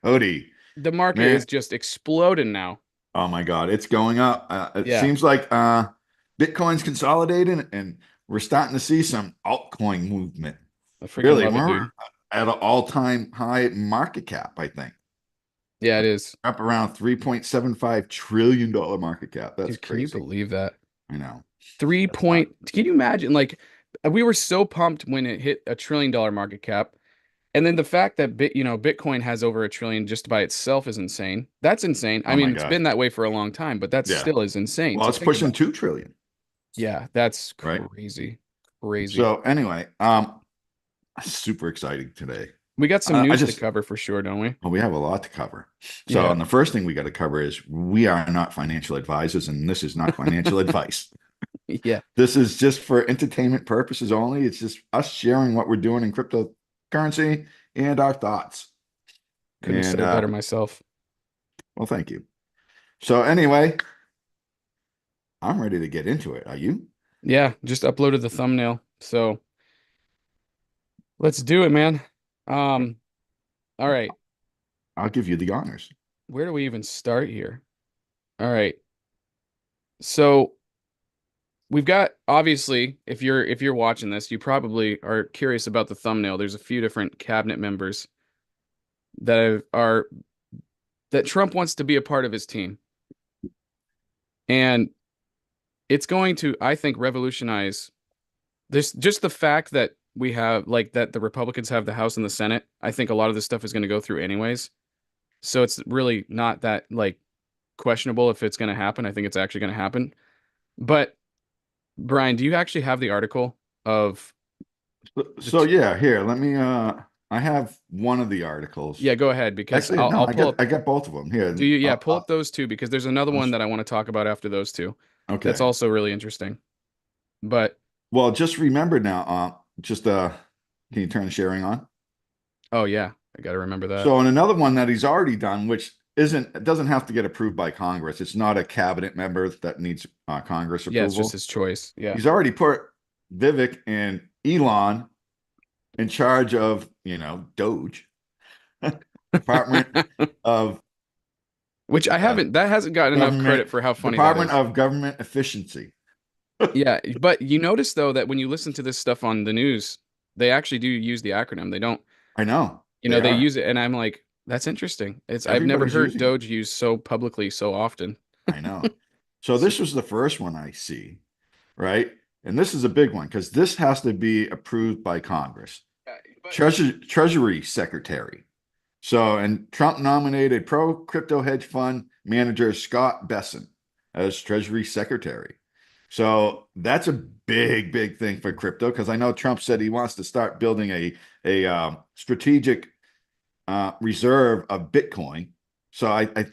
Odie, The market man. is just exploding now. Oh my God, it's going up. It Yeah, seems like Bitcoin's consolidating and we're starting to see some altcoin movement. I freaking Really, love it, we're dude. at an all-time high market cap, I think. Yeah, it is. Up around $3.75 trillion market cap. That's Dude, can you crazy. believe that? I know. Three That's not. point, can you imagine? Like, we were so pumped when it hit $1 trillion market cap. And then the fact that Bitcoin has over $1 trillion just by itself is insane. That's insane. I Oh mean, my it's God. been that way for a long time, but that Yeah. still is insane Well, to it's think pushing about. 2 trillion, Yeah, that's right? crazy. Crazy. So anyway, super exciting today. We got some I news to just cover for sure, don't we? Well, we have a lot to cover. So, Yeah. and the first thing we got to cover is we are not financial advisors, and this is not financial advice. Yeah. This is just for entertainment purposes only. It's just us sharing what we're doing in cryptocurrency and our thoughts. Couldn't have And said it better myself. well, thank you. So, anyway, I'm ready to get into it. Are you? Yeah, just uploaded the thumbnail. So let's do it, man. Um, all right. I'll give you the honors. Where do we even start here? All right. So we've got obviously, if you're watching this, you probably are curious about the thumbnail. There's a few different cabinet members are that Trump wants to be a part of his team. And it's going to, I think, revolutionize this just the fact that we have like that the Republicans have the House and the Senate. I think a lot of this stuff is going to go through anyways. So it's really not that like questionable if it's going to happen. I think it's actually going to happen. But Brian, do you actually have the article of the So, yeah, here, let me I have one of the articles. yeah, go ahead because Actually, I'll no, I'll pull up I got both of them here. do you yeah, pull up those two because there's another I'll one sh- that I want to talk about after those two. That's okay. also really interesting. But Well, just remember now, just can you turn the sharing on? oh yeah, I got to remember that. So, and another one that he's already done, which isn't it doesn't have to get approved by Congress. It's not a cabinet member that needs Congress Yeah, it's just approval. his choice. Yeah. He's already put Vivek and Elon in charge of, Doge, Department of Which I uh, haven't that hasn't gotten enough credit for how funny that Department is. of Government Efficiency. Yeah, but you notice though that when you listen to this stuff on the news, they actually do use the acronym. They don't, I know they they are. use it, and I'm like, that's interesting. I've never Everybody's heard using it. Doge used so publicly so often. I know. So So, this was the first one I see, right? And this is a big one because this has to be approved by Congress. but Treasury Secretary. So, and Trump nominated pro crypto hedge fund manager Scott Besson as Treasury Secretary. So that's a big, big thing for crypto because I know Trump said he wants to start building a strategic reserve of Bitcoin. So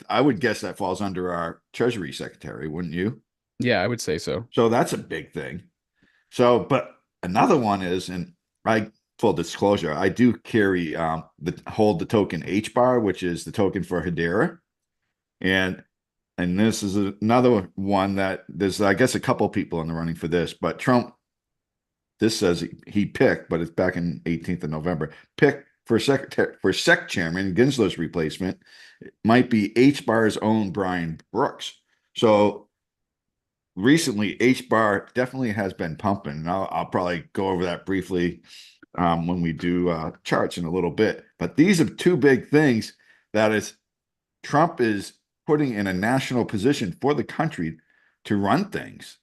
I would guess that falls under our Treasury Secretary, wouldn't you? yeah, I would say so. So that's a big thing. So, but another one is, and I full disclosure, I do carry hold the token H bar, which is the token for Hedera, and this is another one that there's I guess a couple people in the running for this, but Trump this says he picked, but it's back in 18th of November, picked for secretary for sec chairman Gensler's replacement might be H bar's own Brian Brooks. So recently H bar definitely has been pumping, and I'll probably go over that briefly when we do charts in a little bit. But these are two big things that is Trump is putting in a national position for the country to run things.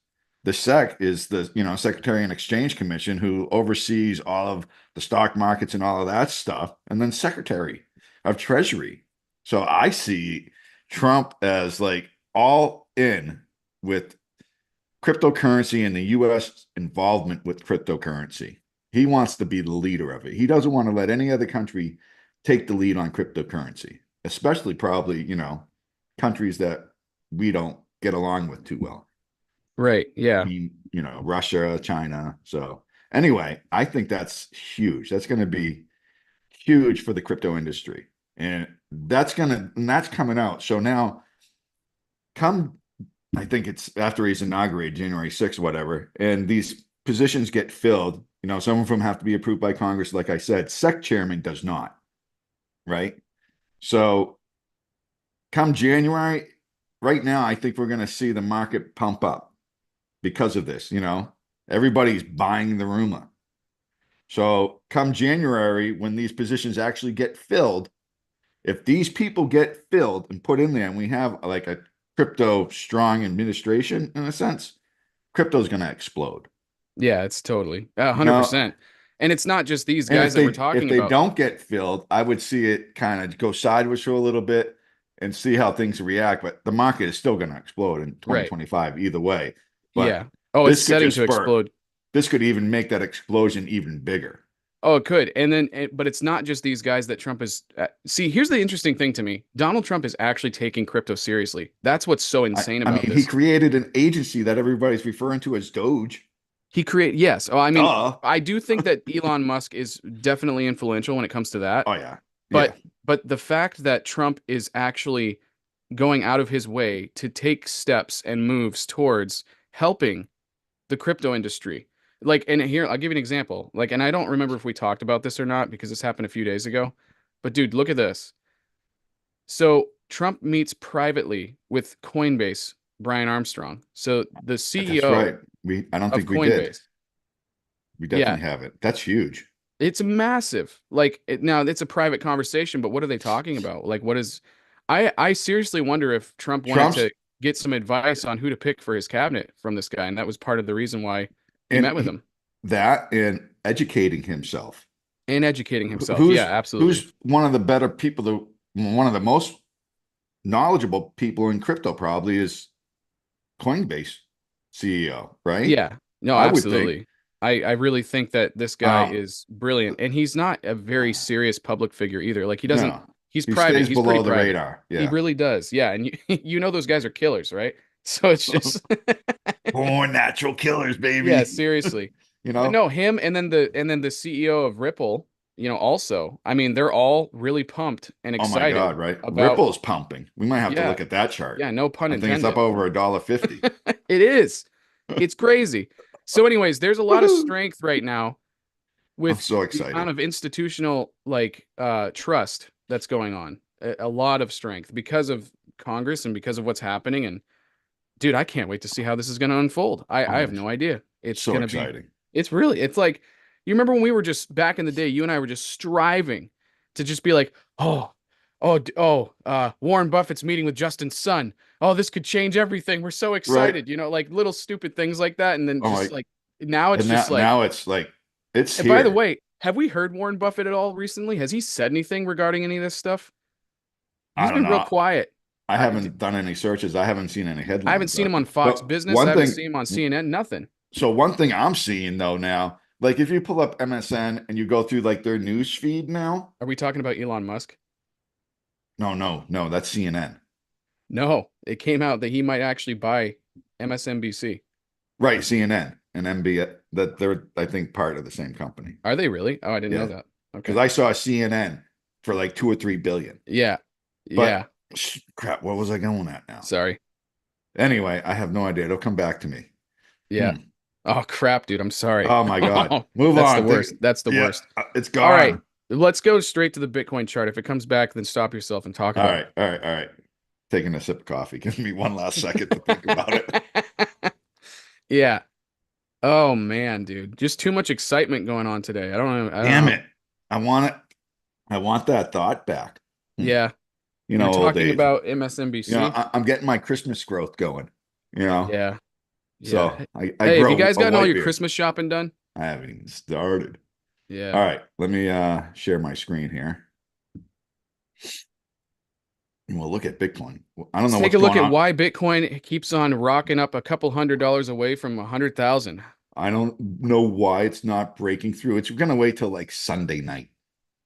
The SEC is the Secretary and Exchange Commission who oversees all of the stock markets and all of that stuff, and then Secretary of Treasury. So I see Trump as like all in with cryptocurrency and the US involvement with cryptocurrency. He wants to be the leader of it. He doesn't want to let any other country take the lead on cryptocurrency, especially probably, countries that we don't get along with too well. Right. I Yeah. mean, Russia, China. So anyway, I think that's huge. That's going to be huge for the crypto industry. And that's coming out. So now come I think it's after he's inaugurated, January 6th, whatever, and these positions get filled. Some of them have to be approved by Congress, like I said. SEC chairman does not, right? So come January, right now, I think we're going to see the market pump up because of this. Everybody's buying the rumor. So come January, when these positions actually get filled, if these people get filled and put in there, and we have like a crypto strong administration in a sense, crypto's going to explode. Yeah, it's totally You know, 100%. And it's not just these and guys if that we're they if talking they about. don't get filled, I would see it kind of go sideways for a little bit and see how things react. But the market is still going to explode in Right. 2025 either way. But Yeah. Oh, it's this could setting just to spurt. explode. This could even make that explosion even bigger. Oh, it could. And then, but it's not just these guys that Trump is. See, here's the interesting thing to me. Donald Trump is actually taking crypto seriously. That's what's so I, insane I about mean, he this. created an agency that everybody's referring to as Doge. Yes. Oh, I mean, Duh. I do think that Elon Musk is definitely influential when it comes to that. Oh yeah. Yeah. But the fact that Trump is actually going out of his way to take steps and moves towards helping the crypto industry. Like, and here, I'll give you an example. Like, and I don't remember if we talked about this or not because this happened a few days ago. But dude, look at this. So Trump meets privately with Coinbase, Brian Armstrong. So the That's CEO right. I don't of think we did. Coinbase. We Yeah, definitely have it. That's huge. it's massive. Like now it's a private conversation, but what are they talking about? Like what is I seriously wonder if Trump wanted Trump's to get some advice on who to pick for his cabinet from this guy, and that was part of the reason why he met and with him that and educating himself. and educating himself. Yeah, absolutely. Who's one of the better people, one of the most knowledgeable people in crypto probably is Coinbase CEO, right? Yeah. No, I would think. absolutely. I really think that this guy Um, is brilliant, and he's not a very serious public figure either. Like he doesn't no, he's he private. stays He's pretty below the private. radar. He Yeah. really does. Yeah, and you know those guys are killers, right? So it's just Born natural killers, yeah, baby. seriously. You But know? no, him and then the CEO of Ripple, also. I mean, they're all really pumped and Oh my excited God, right? about Ripple's pumping. We might have to yeah, look at that chart. yeah, no pun I think it's up intended. over $1.50. It is. It's crazy. So anyways, there's a lot of Woohoo! strength right now I'm with so the amount excited. of institutional like trust that's going on. A lot of strength because of Congress and because of what's happening and dude, I can't wait to see how this is going to unfold. I Oh, have it's no idea. It's so going to be, exciting. it's like, you remember when we were just back in the day, you and I were just striving to just be like, Warren Buffett's meeting with Justin Sun. Oh, this could change everything. We're so Right? excited, like little stupid things like that. And then Oh just my, like, now it's and just like, now it's like it's and by the here. way, have we heard Warren Buffett at all recently? Has he said anything regarding any of this stuff? I He's don't been real know. quiet. I I, haven't done any searches. I haven't seen any I haven't headlines seen though. him on Fox But Business. I haven't seen him on CNN, nothing. one thing I'm seeing though now, like if you pull up MSN and you go through like their news feed now, Are we talking about Elon Musk? no, that's CNN. No, it came out that he might actually buy MSNBC. Right, CNN and MB that they're I think part of the same company. Are they really? Oh, I didn't know Yeah, that. because Okay. I saw CNN for like 2 or 3 billion. Yeah. But Yeah. crap, what was I going at now? Sorry. Anyway, I have no idea. It'll come back to me. Yeah. Hmm. Oh, crap, dude. I'm sorry. Oh my God. Oh, Move that's the on. worst. That's the Yeah, worst. it's All right. gone. Let's go straight to the Bitcoin chart. If it comes back, then stop yourself and talk All about right, all right, all right. Taking a sip of coffee. Give me one last second to think about it. it. Yeah. Oh man, dude. Just too much excitement going on today. I don't know. I don't Damn know. it. I want it. I want that thought back. Hmm. Yeah. You're Old talking age. about MSNBC? I'm getting my Christmas growth going, you know. Yeah. Yeah. So I Hey, have you grow guys a gotten all white your beard. Christmas shopping done? I haven't even started. All Yeah. right, let me share my screen here. And we'll look at Bitcoin. I don't Let's know take what's a look going at on. why Bitcoin keeps on rocking up a couple $100 away from 100,000. I don't know why it's not breaking through. It's going to wait till like Sunday night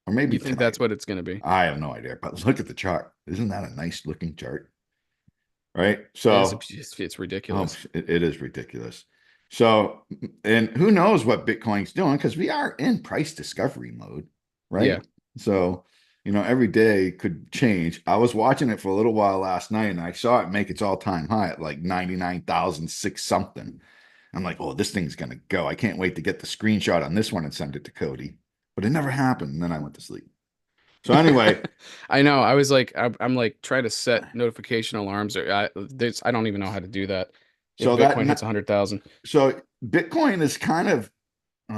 or maybe You think tonight. that's what it's going to be? I have no idea, but look at the chart. Isn't that a nice looking chart? Right. It's, So, it's ridiculous. it is ridiculous. So, and who knows what Bitcoin's doing because we are in price discovery mode, Yeah. right? So, every day could change. I was watching it for a little while last night and I saw it make its all-time high at like 99,006 something. I'm like, oh, this thing's gonna go. I can't wait to get the screenshot on this one and send it to Cody. But it never happened. And then I went to sleep. So anyway, I know. I was like, I'm like trying to set notification alarms, or I don't even know how to do that. If so Bitcoin hits 100,000, so Bitcoin is kind of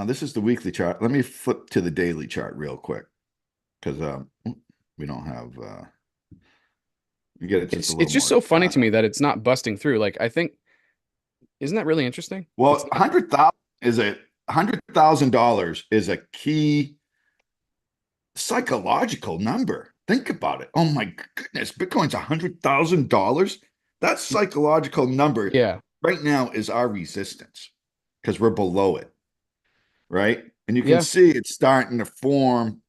this is the weekly chart. Let me flip to the daily chart real quick because we don't have we get it just a it's little just more so funny to data. me that it's not busting through. Like, I think, isn't that really interesting? It's Well, not. 100,000 is a key psychological number. Think about it. Oh my goodness, Bitcoin's $100,000. That psychological number Yeah, right now is our resistance because we're below it, right? And you can yeah, see it's starting to form.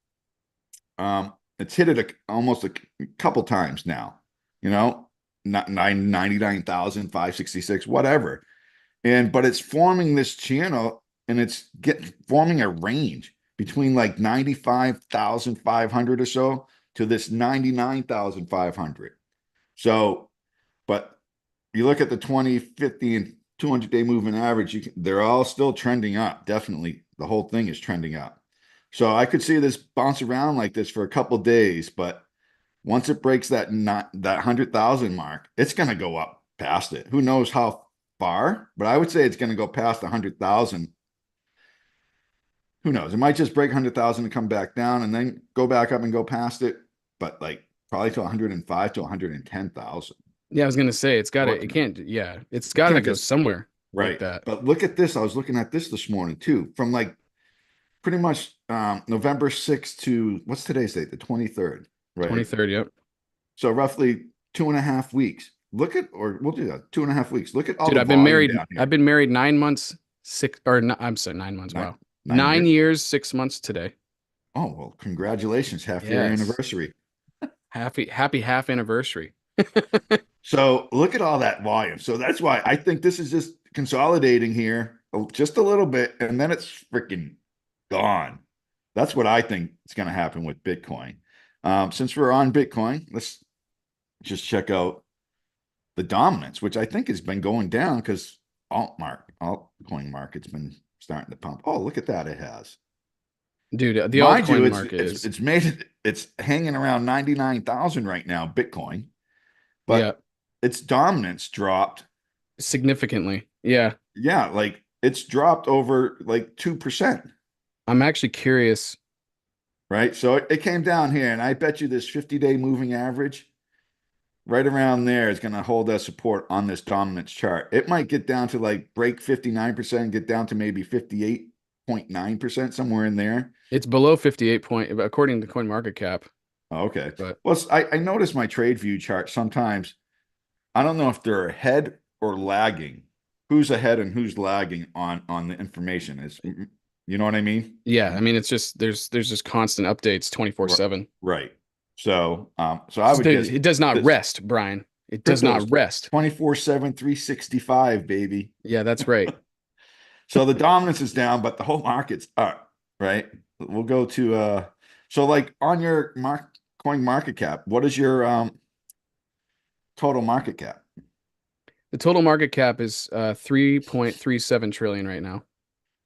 It's hit it almost a couple times now, you know, not 99,566, whatever. And but it's forming this channel and it's forming a range between like 95,500 or so to this 99,500. So, but you look at the 20, 50, and 200-day moving average, they're all still trending up. Definitely, the whole thing is trending up. So I could see this bounce around like this for a couple days, but once it breaks that not that 100,000 mark, it's going to go up past it. Who knows how far? But I would say it's going to go past 100,000. Who knows? It might just break 100,000 and come back down and then go back up and go past it. But like probably to 105 to 110,000. yeah. I was gonna say it's gotta. It Looking at can't. Yeah, it's it gotta can't go just somewhere like right. that. But look at this. I was looking at this morning too. From like pretty much November 6th to what's today's date? The 23rd, right? 2030. Yep. So roughly 2.5 weeks. Look at, or we'll do that, 2.5 weeks. Look at all Dude, the volume down I've here. been married 9 months, six or no, I'm sorry, 9 months. Nine, Wow. 9 years. 9 years, 6 months today. Oh, well, congratulations. Half year Yes. anniversary. Happy half anniversary. So look at all that volume. So that's why I think this is just consolidating here just a little bit, and then it's freaking gone. That's what I think is going to happen with Bitcoin. Since we're on Bitcoin, let's just check out the dominance, which I think has been going down because altcoin market's been starting to pump. Oh, look at that. It has. Dude, the Mind you, altcoin it's market it's is, it's made it it's hanging around 99,000 right now, Bitcoin, yeah, but its dominance dropped. significantly. Yeah. Yeah, like it's dropped over like 2%, I'm actually curious. right? So it came down here, and I bet you this 50-day moving average right around there is going to hold that support on this dominance chart. It might get down to like break 59%, get down to maybe 58.9%, somewhere in there. It's below 58 point, according to CoinMarketCap, Oh, okay. but Well, I notice my trade view chart sometimes. I don't know if they're ahead or lagging. Who's ahead and who's lagging on the information is, you know what I mean? yeah, I mean, it's just, there's just constant updates Right. 24/7. Right. So I would guess It does not this rest, Brian. It does crypto is not rest. 24/7, 365, baby. Yeah, that's right. So the dominance is down, but the whole market's up, right? We'll go to so like on your coin market cap, what is your total market cap? The total market cap is 3.37 trillion right now.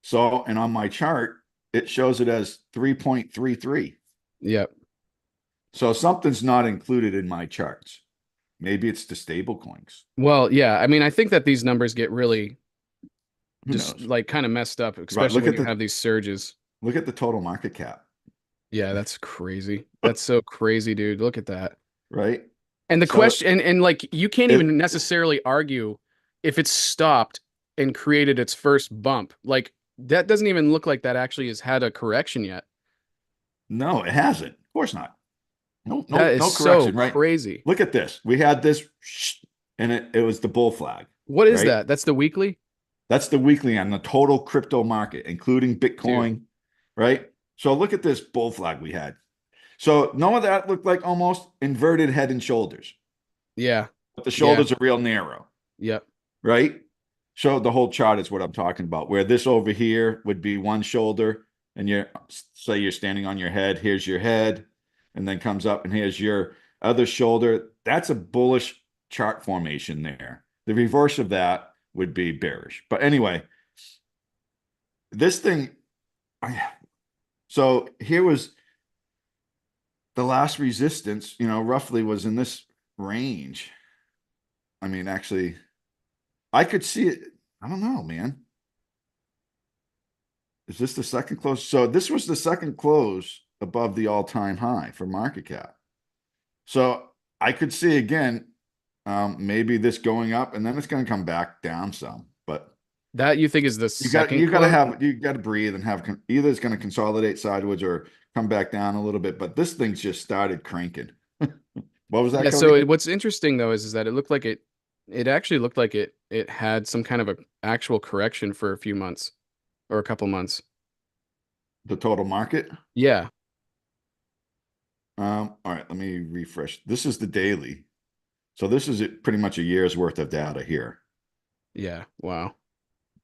So, and on my chart, it shows it as 3.33. Yep. So something's not included in my charts. Maybe it's the stable coins. Well, yeah, I mean, I think that these numbers get really Who just knows? like kind of messed up, Right. especially when you have these surges. Look at the total market cap, Yeah, that's crazy. That's so crazy, dude. Look at that. right? And the So question, and like you can't it even necessarily argue if it's stopped and created its first bump. Like that doesn't even look like that actually has had a correction yet. no, it hasn't. Of course not. No, That no, is no so correction, right? crazy. Look at this. We had this, and it was the bull flag, What is right? that? That's the weekly? That's the weekly on the total crypto market, including Dude. Bitcoin, right? So look at this bull flag we had. So none of that looked like almost inverted head and shoulders, Yeah. but the Yeah. shoulders are real narrow, Yep. right? So the whole chart is what I'm talking about, where this over here would be one shoulder, and you're say you're standing on your head, here's your head, and then comes up, and here's your other shoulder. That's a bullish chart formation there. The reverse of that would be bearish. But anyway, this thing, I, so here was the last resistance, roughly was in this range. I mean, actually, I could see it. I don't know, man. Is this the second close? So this was the second close above the all-time high for market cap. So I could see again, maybe this going up and then it's going to come back down some. But That you think is the you got second you got to close? have you got to breathe and have either it's going to consolidate sideways or come back down a little bit. But this thing's just started cranking. What was that, Yeah, Cody? what's interesting though is that it looked like it actually looked like it had some kind of a actual correction for a few months or a couple months. The total market. Yeah. All right, let me refresh. This is the daily. So this is pretty much a year's worth of data here, Yeah. Wow.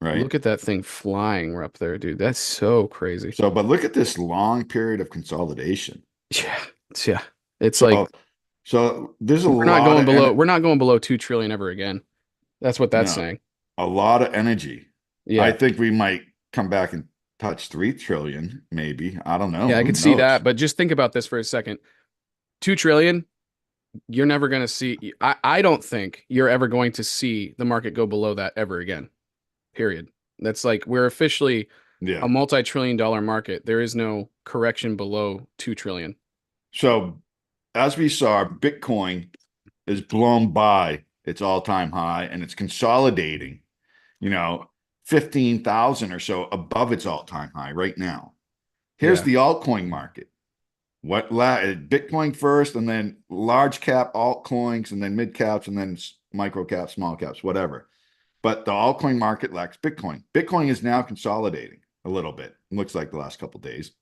right? Look at that thing flying up there, dude. That's so crazy. So, but look at this long period of consolidation. Yeah. Yeah. It's like So, so there's a lot of we're not going below 2 trillion ever again. That's what that's no, saying. a lot of energy. I Yeah. think we might come back and touch 3 trillion, maybe. I don't know. Yeah, I Who could see knows? that, but just think about this for a second. 2 trillion, you're never going to see I don't think you're ever going to see the market go below that ever again. Period. That's like we're officially a Yeah. multi-trillion dollar market. There is no correction below 2 trillion. So as we saw, Bitcoin is blown by its all-time high and it's consolidating, you know, 15,000 or so above its all-time high right now. Here's Yeah. the altcoin market. Bitcoin first, and then large cap altcoins, and then mid caps, and then micro caps, small caps, whatever. But the altcoin market lacks Bitcoin. Bitcoin is now consolidating a little bit. It looks like the last couple of days.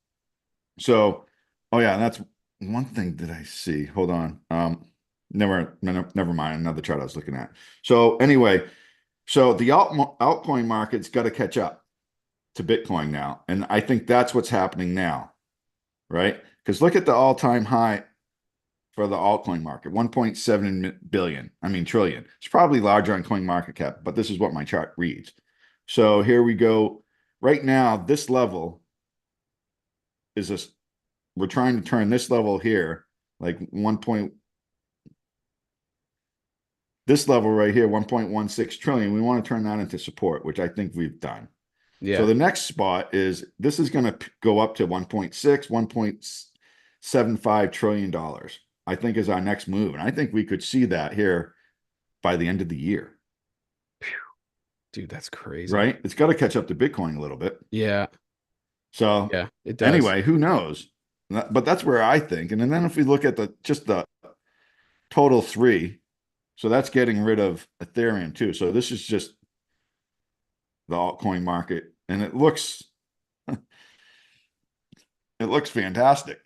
So, oh yeah, and that's one thing that I see. Hold on. Never mind. Another chart I was looking at. So anyway, so the altcoin market's got to catch up to Bitcoin now, and I think that's what's happening now, right? Because look at the all-time high for the altcoin market, 1.7 billion. I mean trillion. It's probably larger on coin market cap, but this is what my chart reads. So here we go. Right now, this level is a we're trying to turn this level here, like 1 point this level right here, 1.16 trillion. We want to turn that into support, which I think we've done. So Yeah. the next spot is this is going to go up to 1.6, 1.75 trillion dollars. I think is our next move. And I think we could see that here by the end of the year, Dude, that's crazy. right? It's got to catch up to Bitcoin a little bit. Yeah. So Yeah, it does. anyway, who knows? But that's where I think. And then if we look at the just the total three, so that's getting rid of Ethereum too. So this is just the altcoin market, and it looks fantastic.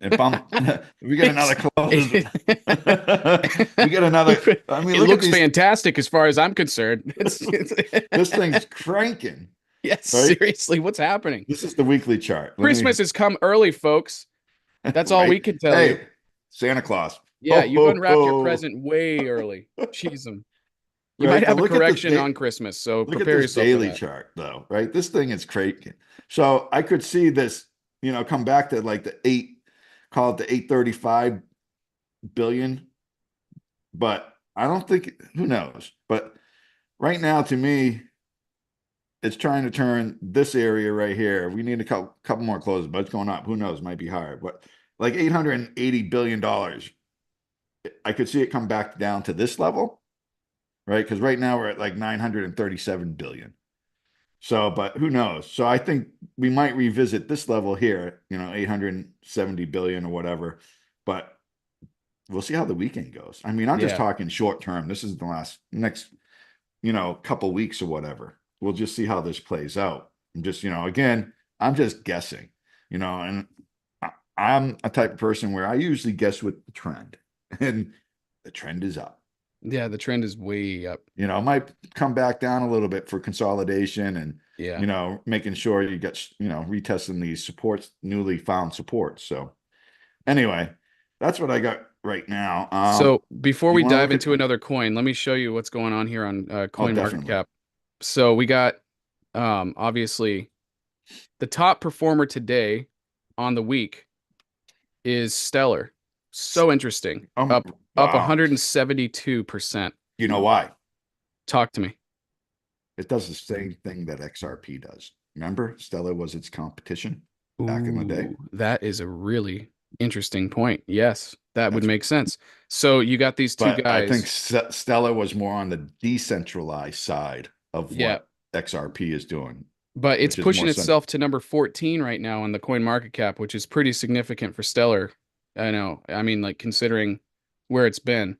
If I'm, if we get It's, another close, it, we get another. I mean, it look at looks these. fantastic as far as I'm concerned. This thing's cranking, Yes, right? seriously, what's happening? This is the weekly chart. Let me, Christmas has come early, folks. That's all we right? can tell you. Hey, Santa Claus. Yeah, Ho, you've ho, unwrapped your ho. present way early. Jeez, you might Right. But have a correction on Christmas, so look at prepare this yourself for daily that. chart, though, right? This thing is cranking. So I could see this, come back to like call it the 835 billion, but I don't think, who knows? But right now, to me, it's trying to turn this area right here. We need a couple more closes, but it's going up. Who knows? Might be higher, but like $880 billion. I could see it come back down to this level, right? Because right now we're at like 937 billion. So, but who knows? So I think we might revisit this level here, 870 billion or whatever. But we'll see how the weekend goes. I mean, I'm just Yeah, talking short term. This is the next, couple weeks or whatever. We'll just see how this plays out. I'm just, again, I'm just guessing, and I'm a type of person where I usually guess with the trend, and the trend is up. yeah, the trend is way up. It might come back down a little bit for consolidation and, Yeah. making sure you get, retesting these supports, newly found supports. So anyway, that's what I got right now. So before You we want to dive look at, into another coin, let me show you what's going on here on oh, Coin Market definitely. Cap. So we got obviously the top performer today on the week is Stellar. So interesting. Up Wow. 172%. You know why? Talk to me. It does the same thing that XRP does. Remember, Stellar was its competition back in the day. Ooh, that is a really interesting point. Yes, that would That's make sense. So you got these two But I think guys. Stellar was more on the decentralized side of Yeah, what XRP is doing, but it's which is pushing more central. itself to number 14 right now on the coin market cap, which is pretty significant for Stellar. I know. I mean, like considering where it's been.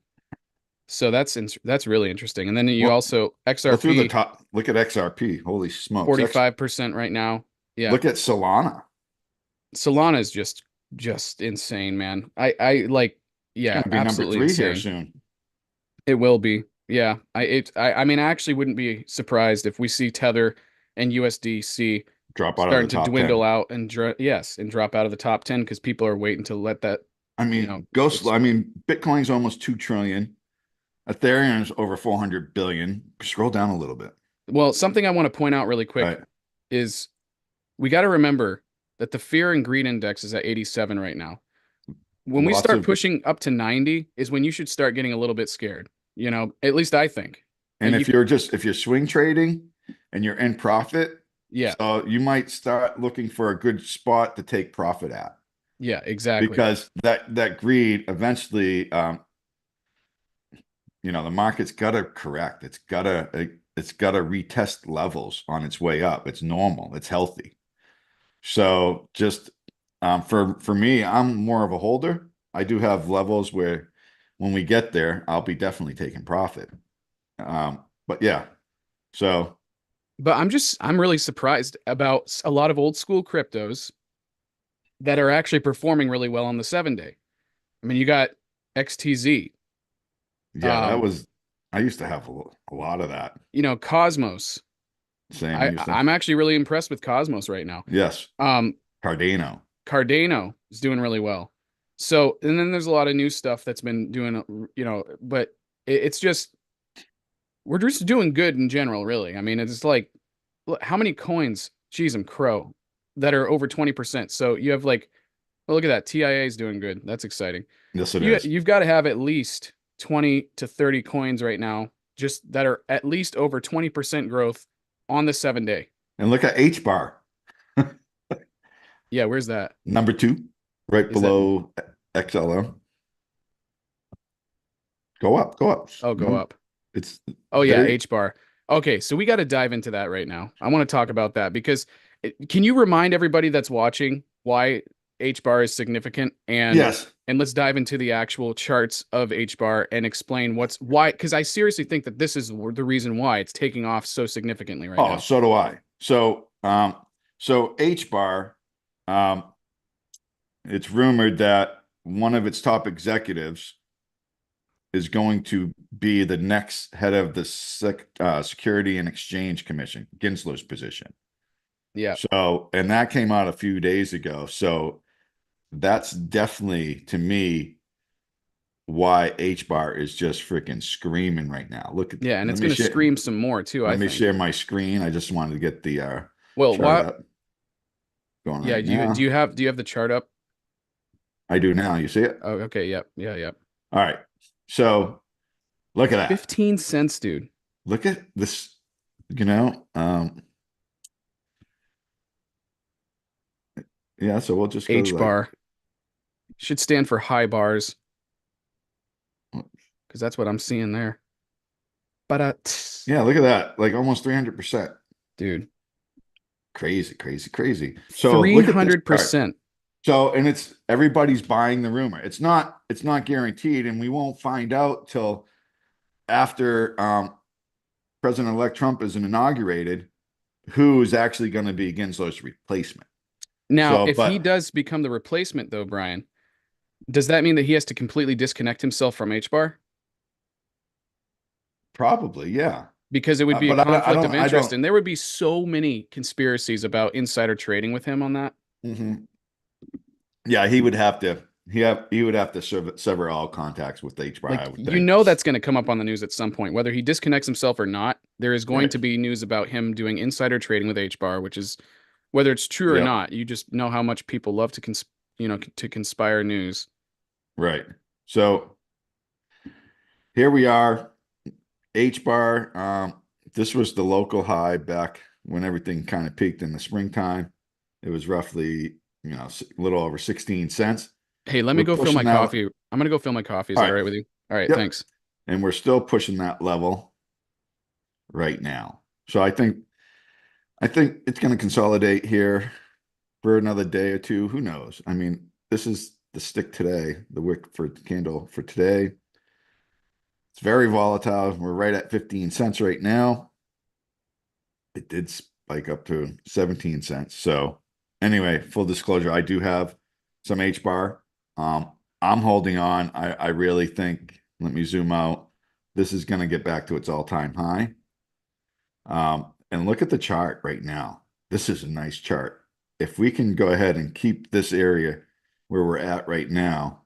So that's really interesting. And then you Well, also go through the XRP top. Look at XRP. Holy smokes! 45% right now. Yeah. Look at Solana. Solana is just insane, man. I like It's yeah, going to be number absolutely three here insane. soon. It will be. Yeah. I mean I actually wouldn't be surprised if we see Tether and USDC Drop out of the starting to top dwindle 10. out and yes, and drop out of the top 10 because people are waiting to let that, I you know, mean, I mean, Bitcoin's almost 2 trillion. Ethereum's over 400 billion. Scroll down a little bit. well, something I want to point out really All quick right. is we got to remember that the fear and greed index is at 87 right now. When we Lots start of, pushing up to 90 is when you should start getting a little bit scared. At least I think. and You if you're swing trading and you're in profit, yeah, so you might start looking for a good spot to take profit at. yeah, exactly. Because that greed eventually, the market's got to correct. It's got to retest levels on its way up. It's normal. It's healthy. So just for me, I'm more of a holder. I do have levels where when we get there, I'll be definitely taking profit. But yeah, so But I'm really surprised about a lot of old school cryptos that are actually performing really well on the 7 day. I mean, you got XTZ, yeah, that um, was I used to have a lot of that. Cosmos. Same. I I used to. I'm actually really impressed with Cosmos right now. Yes, Um, Cardano. Cardano is doing really well. So, and then there's a lot of new stuff that's been doing, but it's just we're just doing good in general, really. I mean, it's like look, how many coins, geez, and crow that are over 20%. So you have like, well, look at that. TIA is doing good. That's exciting. Yes, it is. You've got to have at least 20 to 30 coins right now, just that are at least over 20% growth on the 7 day. And look at H bar. Yeah, where's that? Number two, right Is that below XLM. Go up, go up. oh, go No, up. it's Oh yeah, there. H bar. Okay, so we got to dive into that right now. I want to talk about that because can you remind everybody that's watching why H bar is significant Yes. and let's dive into the actual charts of H bar and explain what's why because I seriously think that this is the reason why it's taking off so significantly right Oh, now. so do I. So H bar, um, it's rumored that one of its top executives is going to be the next head of the Security and Exchange Commission, Gensler's position. Yeah. So, and that came out a few days ago. So that's definitely to me why H bar is just freaking screaming right now. Look at Yeah, and it's going to scream some more too, let I me think. share my screen. I just wanted to get the Well, chart what up going yeah, right now. do you have the chart up? I do now. You see it? Oh, okay, yep. Yeah, yep. All right. So look at that. 15 cents, dude. Look at this, you know. Yeah, so we'll just go H like bar should stand for high bars because that's what I'm seeing there. But yeah, look at that. Like almost 300%. dude, Crazy, crazy, crazy. So look at this chart. 300%. So, and it's everybody's buying the rumor. It's not guaranteed, and we won't find out till after President-elect Trump is inaugurated who is actually going to be Gensler's replacement. Now, So, if he but does become the replacement, though, Brian, does that mean that he has to completely disconnect himself from H bar? probably, yeah. Because it would be a But I conflict don't, of I interest, don't. and there would be so many conspiracies about insider trading with him on that. Mhm. Yeah, he would have to. He would have to sever all contacts with HBAR, I Like, would think. that's going to come up on the news at some point. Whether he disconnects himself or not, there is going Right. to be news about him doing insider trading with H bar, which is whether it's true or Yep. not. You just know how much people love to to conspire news. Right. So here we are, H bar. This was the local high back when everything kind of peaked in the springtime. It was roughly, a little over 16 cents. Hey, let me We're go fill my pushing that. All coffee. I'm gonna go fill my coffee. Is that all right. right with you? All right, Yep. thanks. And we're still pushing that level right now. So I think it's going to consolidate here for another day or two. Who knows? I mean, this is the stick today, the wick for candle for today. It's very volatile. We're right at 15 cents right now. It did spike up to 17 cents. So anyway, full disclosure, I do have some H bar. I'm holding on. I really think, let me zoom out. This is going to get back to its all-time high. And look at the chart right now. This is a nice chart. If we can go ahead and keep this area where we're at right now,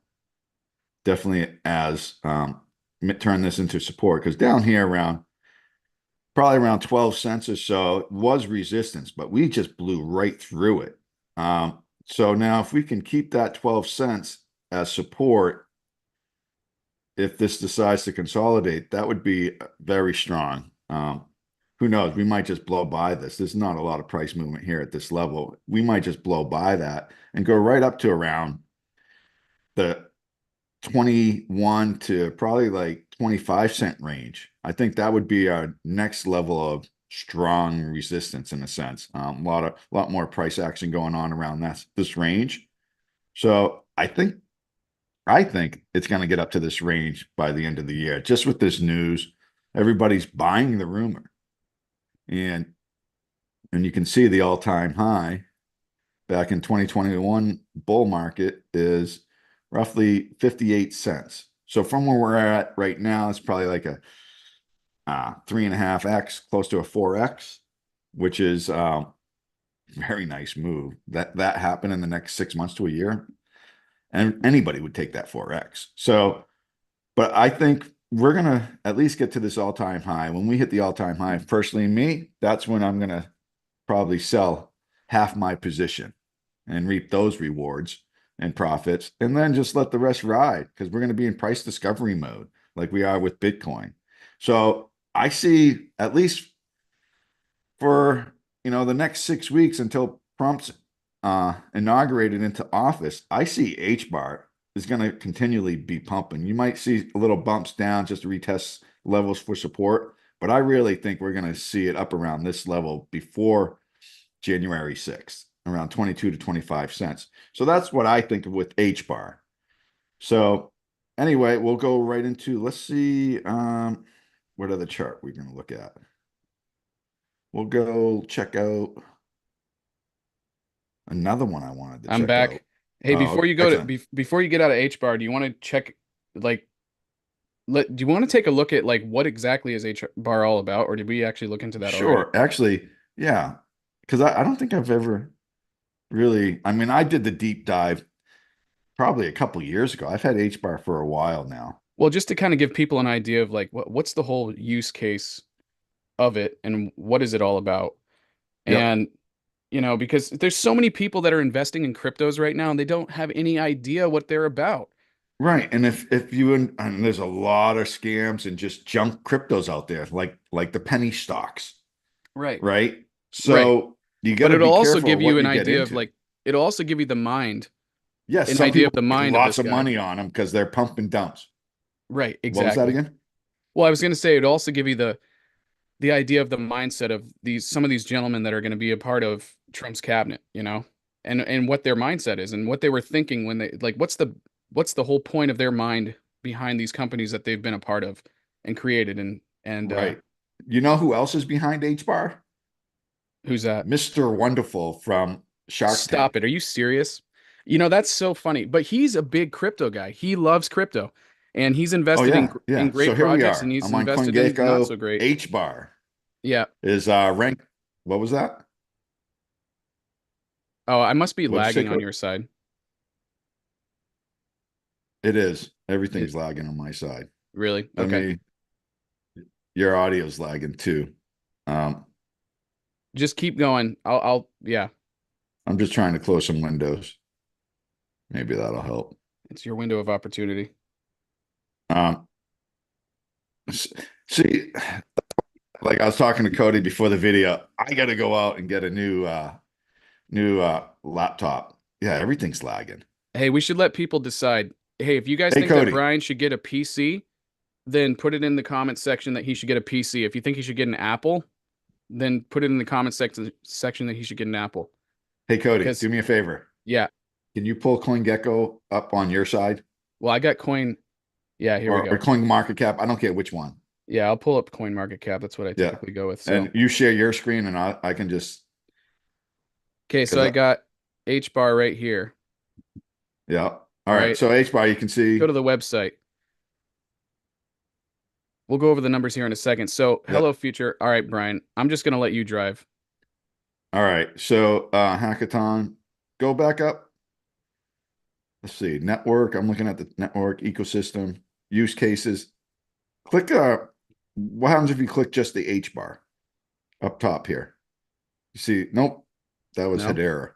definitely as turn this into support, because down here around probably around 12 cents or so was resistance, but we just blew right through it. So now if we can keep that 12 cents as support, if this decides to consolidate, that would be very strong. Who knows? We might just blow by this. There's not a lot of price movement here at this level. We might just blow by that and go right up to around the 21 to probably like 25-cent range. I think that would be our next level of strong resistance in a sense. A lot more price action going on around this range. So I think it's going to get up to this range by the end of the year. Just with this news, everybody's buying the rumor, and you can see the all-time high back in 2021 bull market is roughly 58 cents. So from where we're at right now, it's probably like a 3.5x, close to a 4x, which is very nice move. That happened in the next 6 months to a year, and anybody would take that 4x. So, but I think we're gonna at least get to this all-time high. When we hit the all-time high, personally, me, that's when I'm gonna probably sell half my position and reap those rewards and profits, and then just let the rest ride because we're going to be in price discovery mode like we are with Bitcoin. So I see at least for the next 6 weeks until Trump's inaugurated into office, I see H bar is going to continually be pumping. You might see a little bumps down just to retest levels for support, but I really think we're going to see it up around this level before January 6th, around 22 to 25 cents. So that's what I think of with H bar. So anyway, we'll go right into, let's see, what other chart we're going to look at. We'll go check out another one I wanted to I'm check out. back. Hey, before Oh, you go to excellent. before you get out of H bar, do you want to check like do you want to take a look at like what exactly is H bar all about, or did we actually look into that already? Sure. Actually, yeah. Because I don't think I've ever really, I mean, I did the deep dive probably a couple years ago. I've had H bar for a while now. Well, just to kind of give people an idea of like what's the whole use case of it and what is it all about? Yep. And because there's so many people that are investing in cryptos right now and they don't have any idea what they're about. Right. And if you and there's a lot of scams and just junk cryptos out there, like the penny stocks, Right. right? Right. So you got But to it'll be also careful give of you what an you get idea of into. like it'll also give you Yes, an some idea people of the make mind of lots this of guy. money on them because they're pump and dumps. Right, What was that exactly. again? Well, I was going to say it'll also give you the idea of the mindset of these some of these gentlemen that are going to be a part of Trump's cabinet, and what their mindset is and what they were thinking when they like what's the whole point of their mind behind these companies that they've been a part of and created and Right. You know who else is behind H bar? who's that? Mr. Wonderful from Shark Stop Tank. it. Are you serious? That's so funny. But he's a big crypto guy. He loves crypto and he's Oh invested in yeah, gr- in yeah. So great here we projects and are. he's I'm on invested in not so CoinGecko. great. H bar Yeah. is ranked. What was that? Oh, I must be What did you say, lagging on Coach? your side. It is. It Everything's lagging on my side. really? Let Okay. me. Your audio's lagging too. Um, Just keep going. Yeah. I'm just trying to close some windows. Maybe that'll help. It's your window of opportunity. Um, see, like I was talking to Cody before the video, I got to go out and get a new laptop. Yeah, everything's lagging. Hey, we should let people decide. Hey, if you guys Hey, think that Cody. Brian should get a PC, then put it in the comments section that he should get a PC. If you think he should get an Apple, then put it in the comment section that he should get an Apple. Hey, Cody, Because do me a favor. yeah, Can you pull CoinGecko up on your side well, I got coin. Yeah, here we or go. Coin Market Cap? I don't care which one. Yeah, I'll pull up Coin Market Cap. That's what I Yeah. typically go with. And So you share your screen and I can just, okay, so because I got H bar right here. yeah. All All right. right, So H bar, you can go see. to the website. We'll go over the numbers here in a second. So Yeah. hello, future. All right, Brian, I'm just gonna let you drive. All right. So Hackathon, go back up. Let's see. Network. I'm looking at the network ecosystem, use cases. Click what happens if you click just the H bar up top here? You see, nope, that was No? Hedera.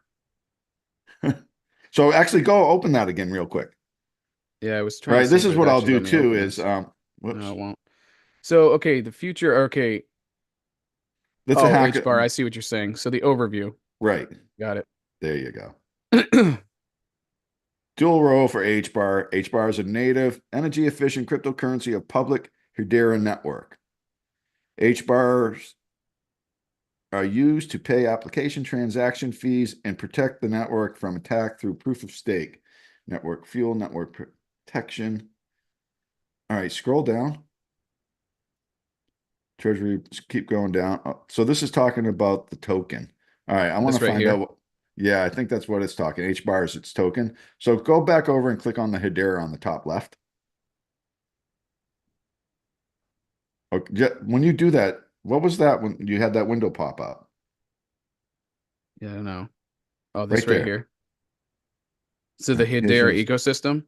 So actually go open that again real quick. Yeah, I was trying to Right. see This if it is would what I'll actually do let me too open is this. No, whoops. it won't. So, okay, the future. Okay. That's a Oh, hack. H bar. I see what you're saying. So the overview. Right. Got There you go. it. Dual role for H bar. H bar is a native energy efficient cryptocurrency of public Hedera network. H bars are used to pay application transaction fees and protect the network from attack through proof of stake, network fuel, network protection. All right, scroll down. Treasury, keep going down. So this is talking about the token. All right, I want This to right find out here. what, yeah, I think that's what it's talking. H bar is its token. So go back over and click on the Hedera on the top left. Okay, when you do that, what was that when you had that window pop up? Yeah, I don't know. Oh, this Right right there. here. So the Hedera Applications, ecosystem.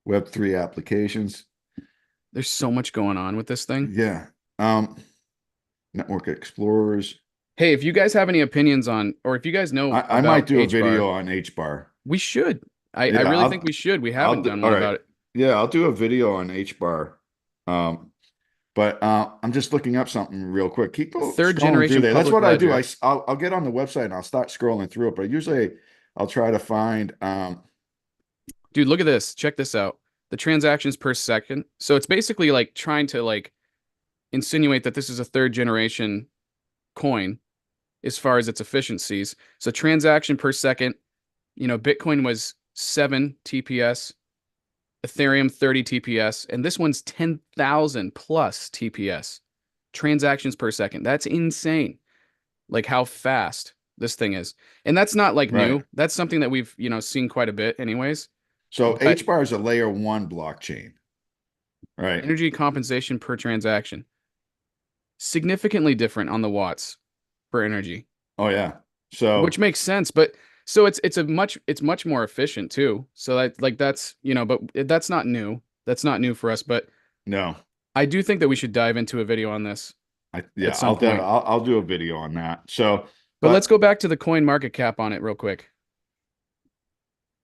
Web3 applications. There's so much going on with this thing. Yeah. Um, Network explorers. Hey, if you guys have any opinions on, or if you guys know I might about do a H video bar, on H bar. we should. I Yeah, really think we should. We haven't done all one right. about it. Yeah, I'll do a video on H bar. Um, but I'm just looking up something real quick. Keep Third scrolling through generation there. That's public what I do. ledger. I'll get on the website and I'll start scrolling through it. But usually I'll try to find Dude, look at this. Check this out. The transactions per second. So it's basically like trying to like insinuate that this is a third generation coin as far as its efficiencies. So transaction per second, Bitcoin was 7 TPS, Ethereum 30 TPS, and this one's 10,000 plus TPS. Transactions per second. That's insane. Like how fast this thing is. And that's not like right. new. That's something that we've, seen quite a bit anyways. So But H bar is a layer one blockchain. Right. energy compensation per transaction, significantly different on the watts for energy, Oh yeah. which So makes sense. But so it's much more efficient too. So that's but that's not new. That's not new for us. But no. I do think that we should dive into a video on this Yeah, at some point. I'll do a video on that. So, But let's go but back to the coin market cap on it real quick,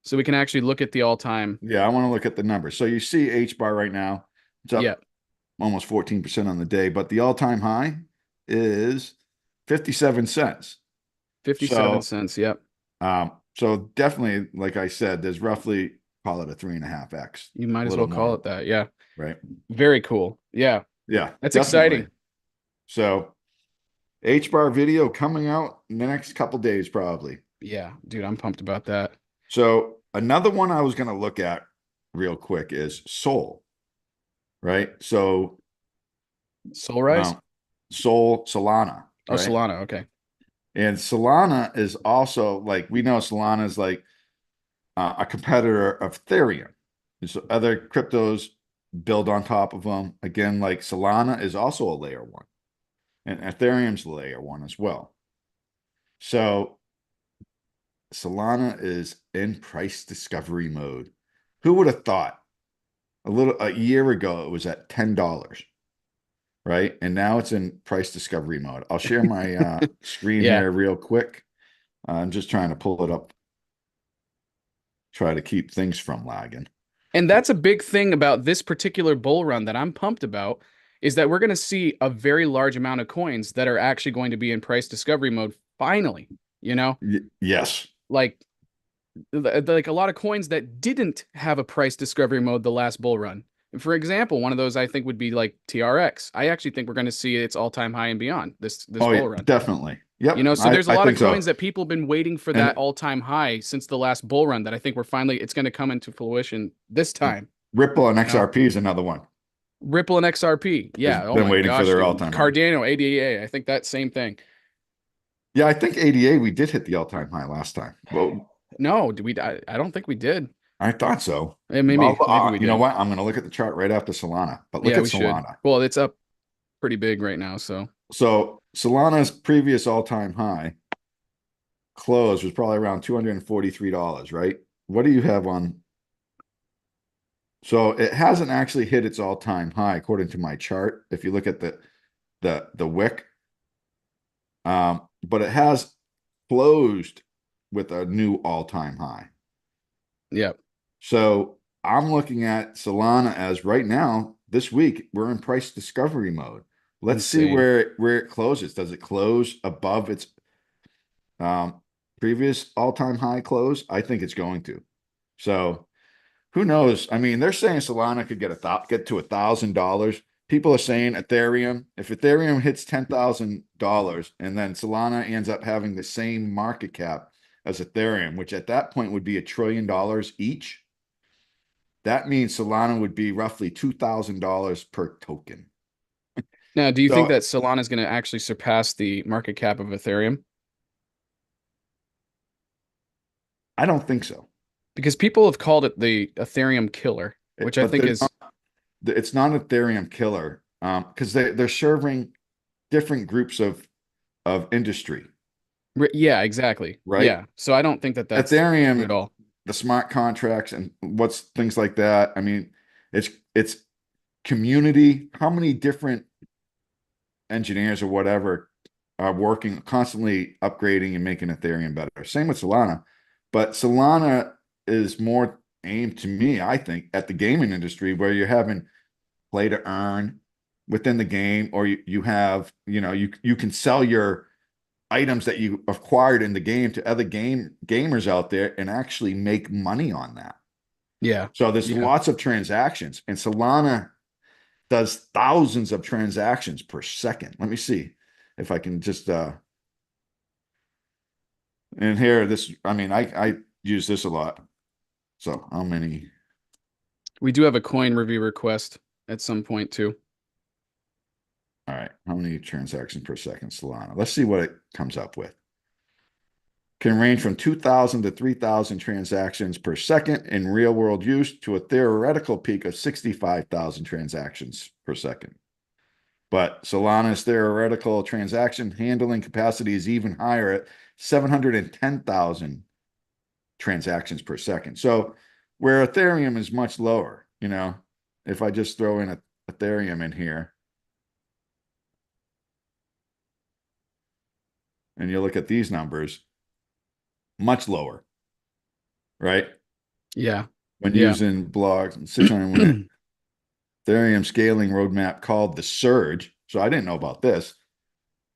so we can actually look at the all time. yeah, I want to look at the numbers. So you see H bar right now, it's Yeah, up almost 14% on the day, but the all-time high is 57 cents. 57 So, cents. Yep. so definitely, like I said, there's roughly call it a 3.5x, You a might as little well call more, it that. Yeah. right? Very cool. Yeah. Yeah, That's definitely. exciting. So H bar video coming out in the next couple days, probably. Yeah, dude, I'm pumped about that. So another one I was going to look at real quick is Sol, right? So Soul Rise? um, Solana, Oh, right? Solana. Okay. And Solana is also like we know Solana is like a competitor of Ethereum. And so other cryptos build on top of them. Again, like Solana is also a layer one, and Ethereum's layer one as well. So Solana is in price discovery mode. Who would have thought a year ago it was at $10, right? And now it's in price discovery mode. I'll share my screen Yeah. here real quick. I'm just trying to pull it up. try to keep things from lagging. And that's a big thing about this particular bull run that I'm pumped about is that we're going to see a very large amount of coins that are actually going to be in price discovery mode finally, you know? Yes. Like like a lot of coins that didn't have a price discovery mode the last bull run. And for example, one of those I think would be like TRX. I actually think we're going to see its all-time high and beyond this Oh yeah, bull run. definitely. You Yep. know, so there's a I lot of think so. coins that people have been waiting for that And all-time high since the last bull run that I think we're finally it's going to come into fruition this time, Ripple and you know? XRP is another one. Ripple and XRP. Has Yeah. Oh been my waiting for gosh, their dude. all-time high. Cardano, ADA. I think that same thing. Yeah, I think ADA we did hit the all-time high last time. Well, No, do we? I don't think we did. I thought so. Maybe we You know did. what? I'm going to look at the chart right after Solana. But look Yeah, at we should. Solana. Well, it's up pretty big right now. So So Solana's previous all-time high close was probably around $243, right? What do you have on? So it hasn't actually hit its all-time high according to my chart. If you look at the wick, but it has closed with a new all-time high. yeah, So I'm looking at Solana as right now, this week, we're in price discovery mode. Let's see insane. where it closes. Does it close above its um, previous all-time high close? I think it's going to. So who knows? I mean, they're saying Solana could get to $1,000. People are saying Ethereum. If Ethereum hits $10,000 and then Solana ends up having the same market cap as Ethereum, which at that point would be $1 trillion each, that means Solana would be roughly $2,000 per token. Now, do you think So that Solana is going to actually surpass the market cap of Ethereum? I don't think so. Because people have called it the Ethereum killer, which I But think is, it's not an Ethereum killer because they're serving different groups of industry, yeah, exactly. right? Yeah. So I don't think that that's true at Ethereum, all. the smart contracts and what's things like that. I mean, it's community. How many different engineers or whatever are working constantly upgrading and making Ethereum better? Same with Solana, but Solana is more aimed to me, I think, at the gaming industry where you're having play to earn within the game, or you have, you can sell your items that you acquired in the game to other gamers out there and actually make money on that. Yeah. So there's Yeah. lots of transactions, and Solana does thousands of transactions per second. Let me see if I can just and here this I mean I use this a lot. So how many? We do have a coin review request at some point too. All right, how many transactions per second Solana? Let's see what it comes up with. Can range from 2,000 to 3,000 transactions per second in real world use to a theoretical peak of 65,000 transactions per second. But Solana's theoretical transaction handling capacity is even higher at 710,000 transactions per second. So where Ethereum is much lower, if I just throw in a Ethereum in here and you look at these numbers, much lower, right? Yeah. When Yeah. using blogs and 600 Ethereum scaling roadmap called the Surge. So I didn't know about this.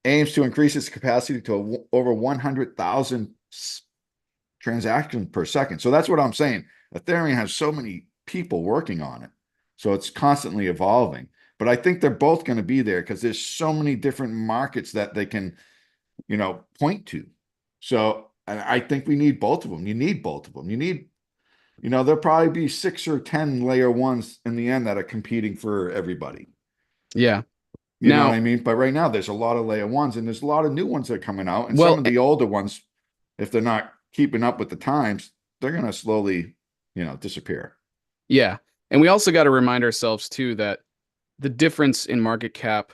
Aims to increase its capacity to over 100,000 transactions per second. So that's what I'm saying. Ethereum has so many people working on it. So it's constantly evolving. But I think they're both going to be there because there's so many different markets that they can, point to. So I think we need both of them. You need both of them. There'll probably be 6 or 10 layer ones in the end that are competing for everybody. Yeah. You know what Now, I mean? But right now, there's a lot of layer ones, and there's a lot of new ones that are coming out. And some well, of the older ones, if they're not keeping up with the times, they're going to slowly, disappear. yeah. And we also got to remind ourselves too that the difference in market cap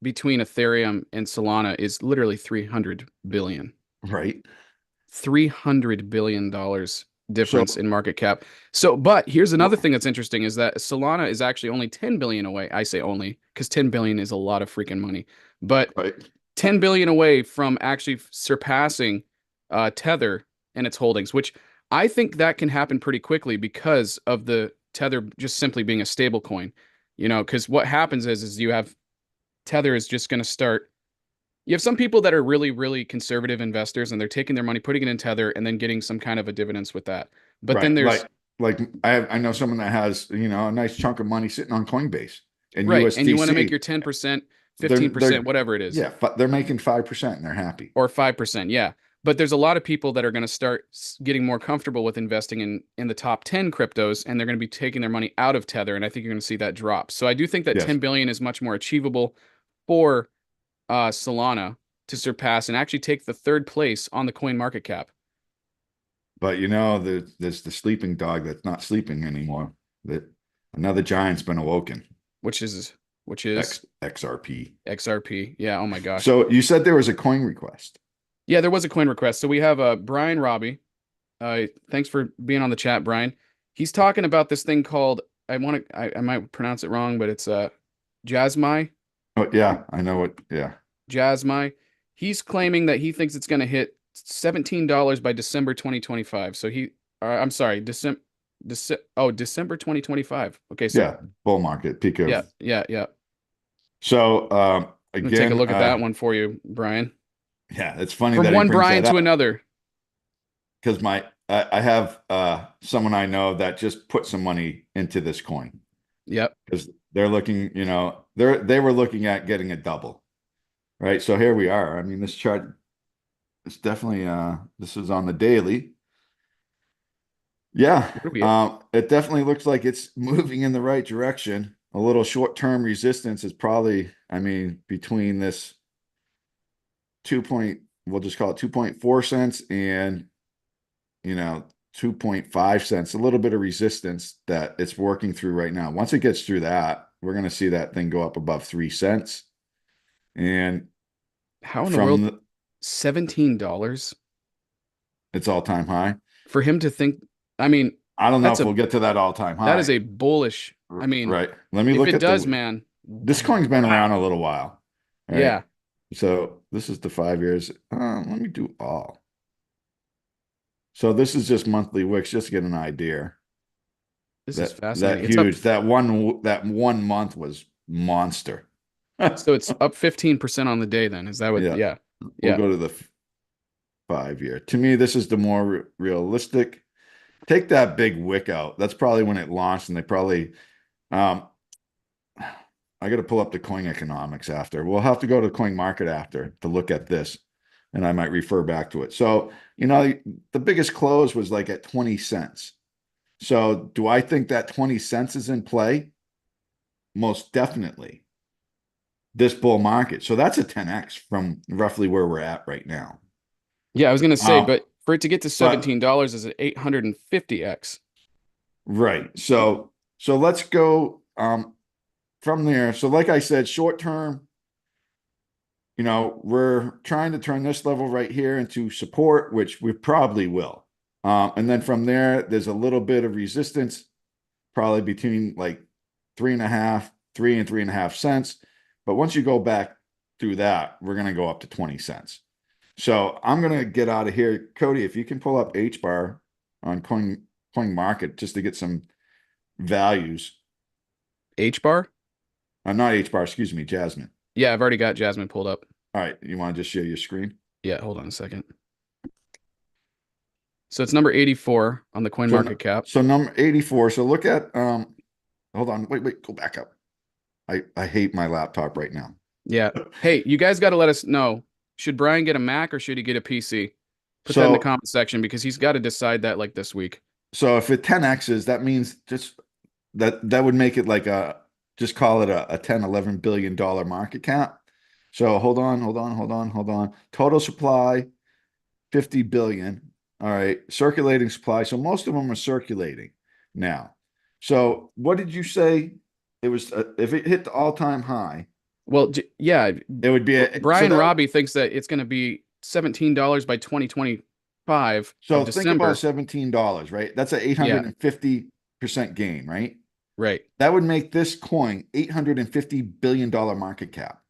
between Ethereum and Solana is literally 300 billion. Right. $300 billion So, difference in market cap. So, but here's another thing that's interesting is that Solana is actually only 10 billion away. I say only because 10 billion is a lot of freaking money, but right. 10 billion away from actually surpassing Tether and its holdings, which I think that can happen pretty quickly because of the Tether just simply being a stable coin. Because what happens is you have Tether is just going to start. You have some people that are really, really conservative investors and they're taking their money, putting it in Tether, and then getting some kind of a dividends with that. But then Right. there's Like I know someone that has, a nice chunk of money sitting on Coinbase and right, and you want to make USDC. your 10%, They're 15%, whatever it is, yeah, they're making 5% and they're happy. or 5%. Yeah. But there's a lot of people that are going to start getting more comfortable with investing in the top 10 cryptos, and they're going to be taking their money out of Tether, and I think you're going to see that drop. So I do think that Yes. 10 billion is much more achievable for Solana to surpass and actually take the third place on the coin market cap, But there's the sleeping dog that's not sleeping anymore. That another giant's been awoken. which is which is XRP. XRP. Yeah, oh my gosh. So you said there was a coin request. Yeah, there was a coin request. So we have Brian Robbie. Thanks for being on the chat, Brian. He's talking about this thing called I might pronounce it wrong, but it's Jasmine. Oh yeah, I know what. Yeah, Jasmine. He's claiming that he thinks it's going to hit $17 by December 2025. So I'm sorry, December 2025. Okay, so yeah, bull market peak yeah, of. yeah, yeah. So I'm gonna take a again, look at that one for you, Brian. yeah, it's funny From that he one brings Brian that to up another. because I have someone I know that just put some money into this coin Yep. because they're looking, they were looking at getting a double, right? So here we are. I mean, this chart is definitely this is on the daily. Yeah, What are we at? it definitely looks like it's moving in the right direction. A little short-term resistance is probably, I mean, between this we'll just call it 2.4 cents and, you know, 2.5 cents, a little bit of resistance that it's working through right now. Once it gets through that, we're going to see that thing go up above 3 cents. And How in the from world the, $17 its all-time high, for him to think? I mean, I don't know that's if a we'll get to that all-time that is high. a bullish. I mean, Right. Let me if look it at does, man, this coin's been around wow. a little while. Right. Yeah, So this is the 5 years. Let me do all. So this is just monthly wicks, just to get an idea. this is That fascinating. It's up huge. That one month was monster. so it's up 15% on the day then. Is that what Yeah. yeah. We'll Yeah. go to the 5 year. To me, this is the more realistic. Take that big wick out. That's probably when it launched, and they probably um I got to pull up the coin economics after. We'll have to go to coin market after to look at this, and I might refer back to it. So, the biggest close was like at 20 cents. So, do I think that 20 cents is in play? Most definitely. This bull market. So that's a 10x from roughly where we're at right now. Yeah, I was gonna say, Um, but for it to get to but $17 is at 850x. right. So let's go from there. So like I said, short term, we're trying to turn this level right here into support, which we probably will. And then from there, there's a little bit of resistance, probably between like 3.5 cents. But once you go back through that, we're going to go up to 20 cents. So I'm going to get out of here. Cody, if you can pull up H bar on coin market just to get some values. H bar? Not H bar, excuse me, Jasmine. Yeah, I've already got Jasmine pulled up. All right. You want to just share your screen? Yeah, hold on a second. So it's number 84 on the coin So market cap. so number 84. So look at hold on, wait, go back up. I hate my laptop right now. Yeah. Hey, you guys got to let us know. Should Brian get a Mac or should he get a PC? Put that in the So comment section because he's got to decide that like this week. so if it 10x's, that means just that would make it like just call it a 10, $11 billion market cap. So hold on. Total supply, 50 billion. All right. Circulating supply. So most of them are circulating now. So what did you say? It was if it hit the all-time high, Well, yeah, it would be so Brian that Robbie thinks that it's going to be $17 by 2025 of so think about December. $17, right? That's an Yeah, 850% gain, right? right. That would make this coin $850 billion market cap.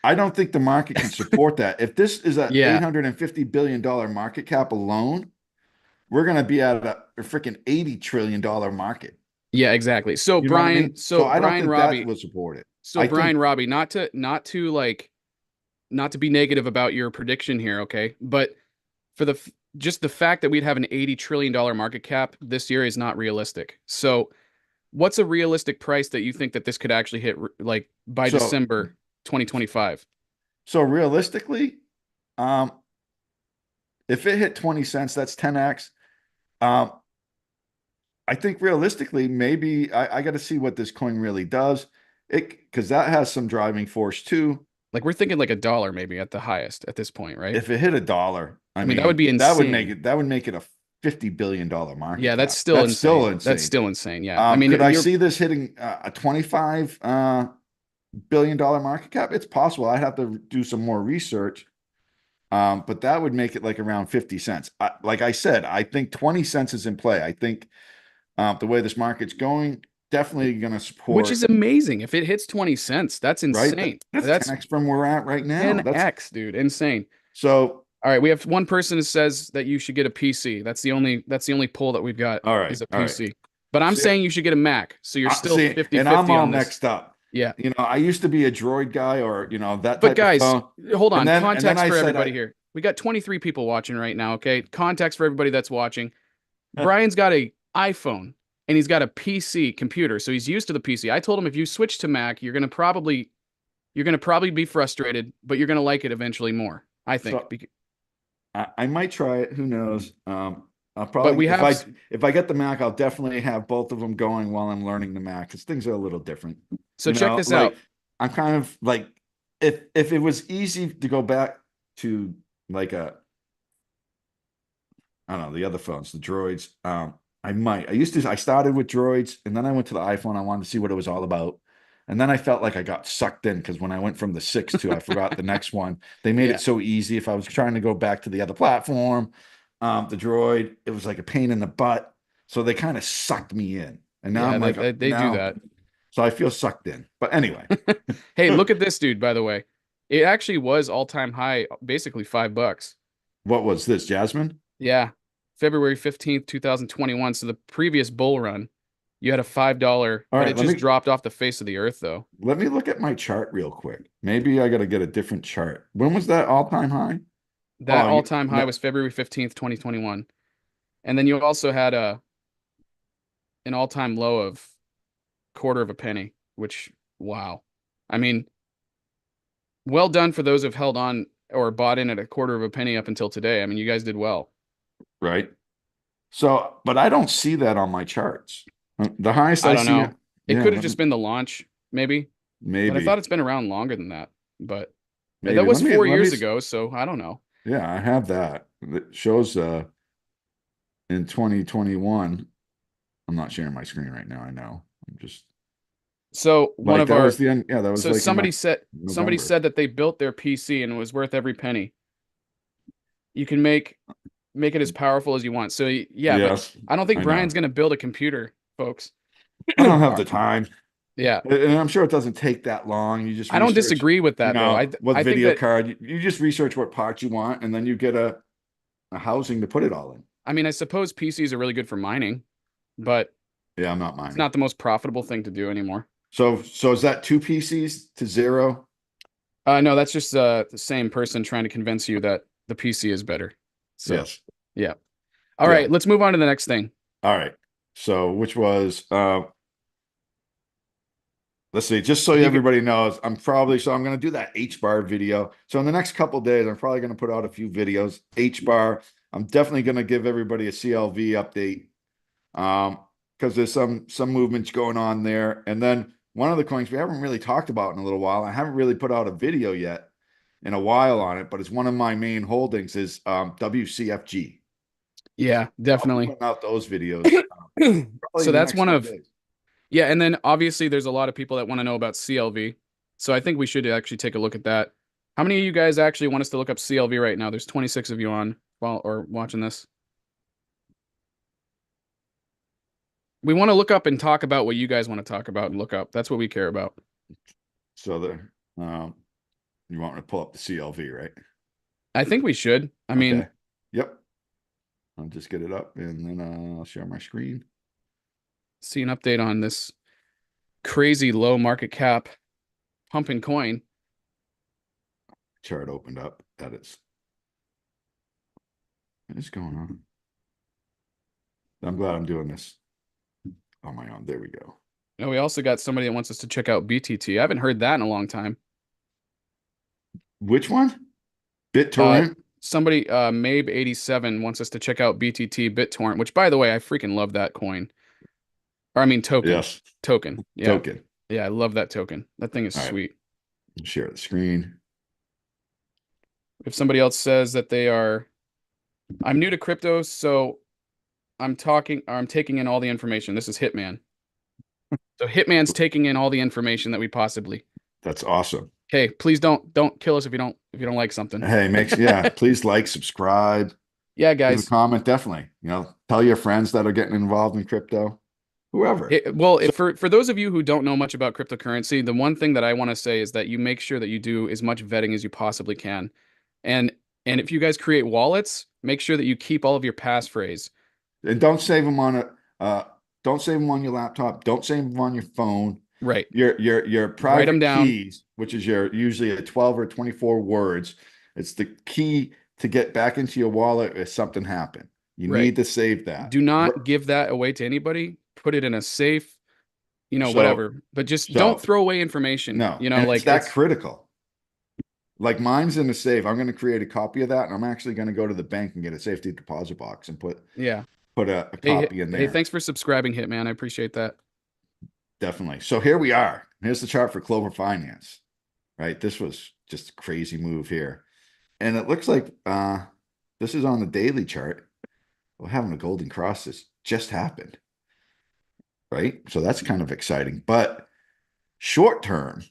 I don't think the market can support that. If this is an Yeah. $850 billion market cap alone, we're gonna be at a freaking $80 trillion market. Yeah, exactly. So You know what I Brian, mean? So so I don't Brian think that Robbie, will support it. so I think Brian Robbie, not to like not to be negative about your prediction here, okay? But for just the fact that we'd have an $80 trillion market cap this year is not realistic. So what's a realistic price that you think that this could actually hit like by so December 2025? so realistically, um, if it hit 20 cents, that's 10x. Um, I think realistically, maybe I got to see what this coin really does. It because that has some driving force too. Like we're thinking like a dollar maybe at the highest at this point, right? If it hit a dollar, I I mean, that would mean, be insane. that would make it a $50 billion market Yeah, that's cap. still That's still insane. That's insane. still insane. Yeah. I mean, Could I you're see this hitting a 25 billion-dollar market cap? It's possible. I'd have to do some more research. But that would make it like around 50 cents. Like I said, I think 20 cents is in play. I think the way this market's going, definitely going to which is support, amazing. If it hits 20 cents, that's right? insane. That's That's 10x from where we're at right now. That's 10x, dude. Insane. so, All right, we have one person who says that you should get a PC. That's the only poll that we've got all right. is a All right. PC. But I'm See, saying you should get a Mac. So you're still see, and I'm 50-50 all on this. mixed up. Yeah. I used to be a Droid guy or, that But type of guys, phone. hold And on. then Context I for said, everybody here. We got 23 people watching right now, okay? Context for everybody that's watching. Brian's got a iPhone and he's got a PC computer, so he's used to the PC. I told him if you switch to Mac, you're gonna probably be frustrated, but you're gonna like it eventually more. I think. so I might try it. Who knows? I'll But probably we have. if I get the Mac, I'll definitely have both of them going while I'm learning the Mac because things are a little different. So check this Like out. I'm kind of like if it was easy to go back to like a I don't know the other phones, the Droids. I might. I started with Droids and then I went to the iPhone. I wanted to see what it was all about. And then I felt like I got sucked in because when I went from the six to I forgot the next one, they made it Yeah, so easy. If I was trying to go back to the other platform, the Droid, it was like a pain in the butt. So they kind of sucked me in. And now yeah, I'm like, they do now, that. so I feel sucked in. But anyway, Hey, look at this dude, by the way. It actually was all-time high, basically $5. what was this, Jasmine? Yeah. February 15th, 2021. So the previous bull run, you had a $5, All but right, it just dropped off the face of the earth though. let me look at my chart real quick. Maybe I got to get a different chart. When was that all-time high? That Oh, all-time high no, was February 15th, 2021. And then you also had an all-time low of quarter of a penny, which wow. I mean, well done for those who've held on or bought in at a quarter of a penny up until today. I mean, you guys did well. right. So, but I don't see that on my charts. The highest I I don't see, know. It yeah, could have just been the launch, maybe, but I thought maybe, it's been around longer than that. But that maybe. was four Let me, years ago, so I don't know. yeah, I have that. It shows in 2021. I'm not sharing my screen right now. I know. I'm just So one like of that was our the end. Yeah, that was so like in somebody November. said that they built their PC and it was worth every penny. You can make it as powerful as you want. So yeah, but Yes, I don't think I Brian's know. gonna build a computer, folks. I don't have the time. Yeah, And I'm sure it doesn't take that long. You just I don't research, disagree with that though. I what I think video that card. You just research what parts you want, and then you get a housing to put it all in. I mean I suppose PCs are really good for mining, but Yeah, I'm not it's mining. not the most profitable thing to do anymore. So is that two PCs to zero? No, that's just the same person trying to convince you that the PC is better. So Yes. yeah. All Yeah. right, let's move on to the next thing. All right. So which was let's see, just so You g- everybody knows, I'm gonna do that H bar video. So in the next couple days, I'm probably gonna put out a few videos. H bar. I'm definitely gonna give everybody a CLV update. Because there's some movements going on there. And then one of the coins we haven't really talked about in a little while. I haven't really put out a video yet in a while on it, but it's one of my main holdings is WCFG. yeah, I'll be definitely. putting out those videos probably So in the that's next one couple of days. yeah, and then obviously there's a lot of people that want to know about CLV. So I think we should actually take a look at that. How many of you guys actually want us to look up CLV right now? There's 26 of you on while or watching this. We want to look up and talk about what you guys want to talk about and look up. That's what we care about. So you want me to pull up the CLV, right? I think we should. I mean, Okay. Yep. I'll just get it up and then I'll share my screen. See an update on this crazy low market cap pumping coin. Chart opened up. Edits. What is going on? I'm glad I'm doing this on my own. There we go. And we also got somebody that wants us to check out BTT. I haven't heard that in a long time. Which one? Uh, BitTorrent? somebody, Mabe87 wants us to check out BTT BitTorrent, which by the way, I freaking love that coin. Or I mean token. Yes. Token. Yeah. Token. Yeah, I love that token. That thing is All right. sweet. Share the screen. If somebody else says that they are, I'm new to crypto, so I'm taking in all the information. This is Hitman. So Hitman's taking in all the information that we possibly. That's awesome. Okay, please don't kill us if you don't like something. Hey, yeah, please like, subscribe, Yeah, leave a guys. comment. Definitely. Tell your friends that are getting involved in crypto, whoever. Well, So, for those of you who don't know much about cryptocurrency, the one thing that I want to say is that you make sure that you do as much vetting as you possibly can. And and if you guys create wallets, make sure that you keep all of your passphrase. and don't save them on uh, don't save them on your laptop. Don't save them on your phone. Right. Your Write them private down. keys, which is your usually a 12 or 24 words. It's the key to get back into your wallet if something happened. You Right. need to save that. Do not give that away to anybody. Put it in a safe, So, whatever. But just don't so throw away information. no, and it's Like that it's critical. Like mine's in the safe. I'm going to create a copy of that, and I'm actually going to go to the bank and get a safety deposit box and yeah. put a Hey, copy in hey, there. thanks for subscribing, Hitman. I appreciate that. Definitely. So here we are. Here's the chart for Clover Finance. Right, this was just a crazy move here, and it looks like this is on the daily chart. Well, having a golden cross has just happened, right? So that's kind of exciting, but short term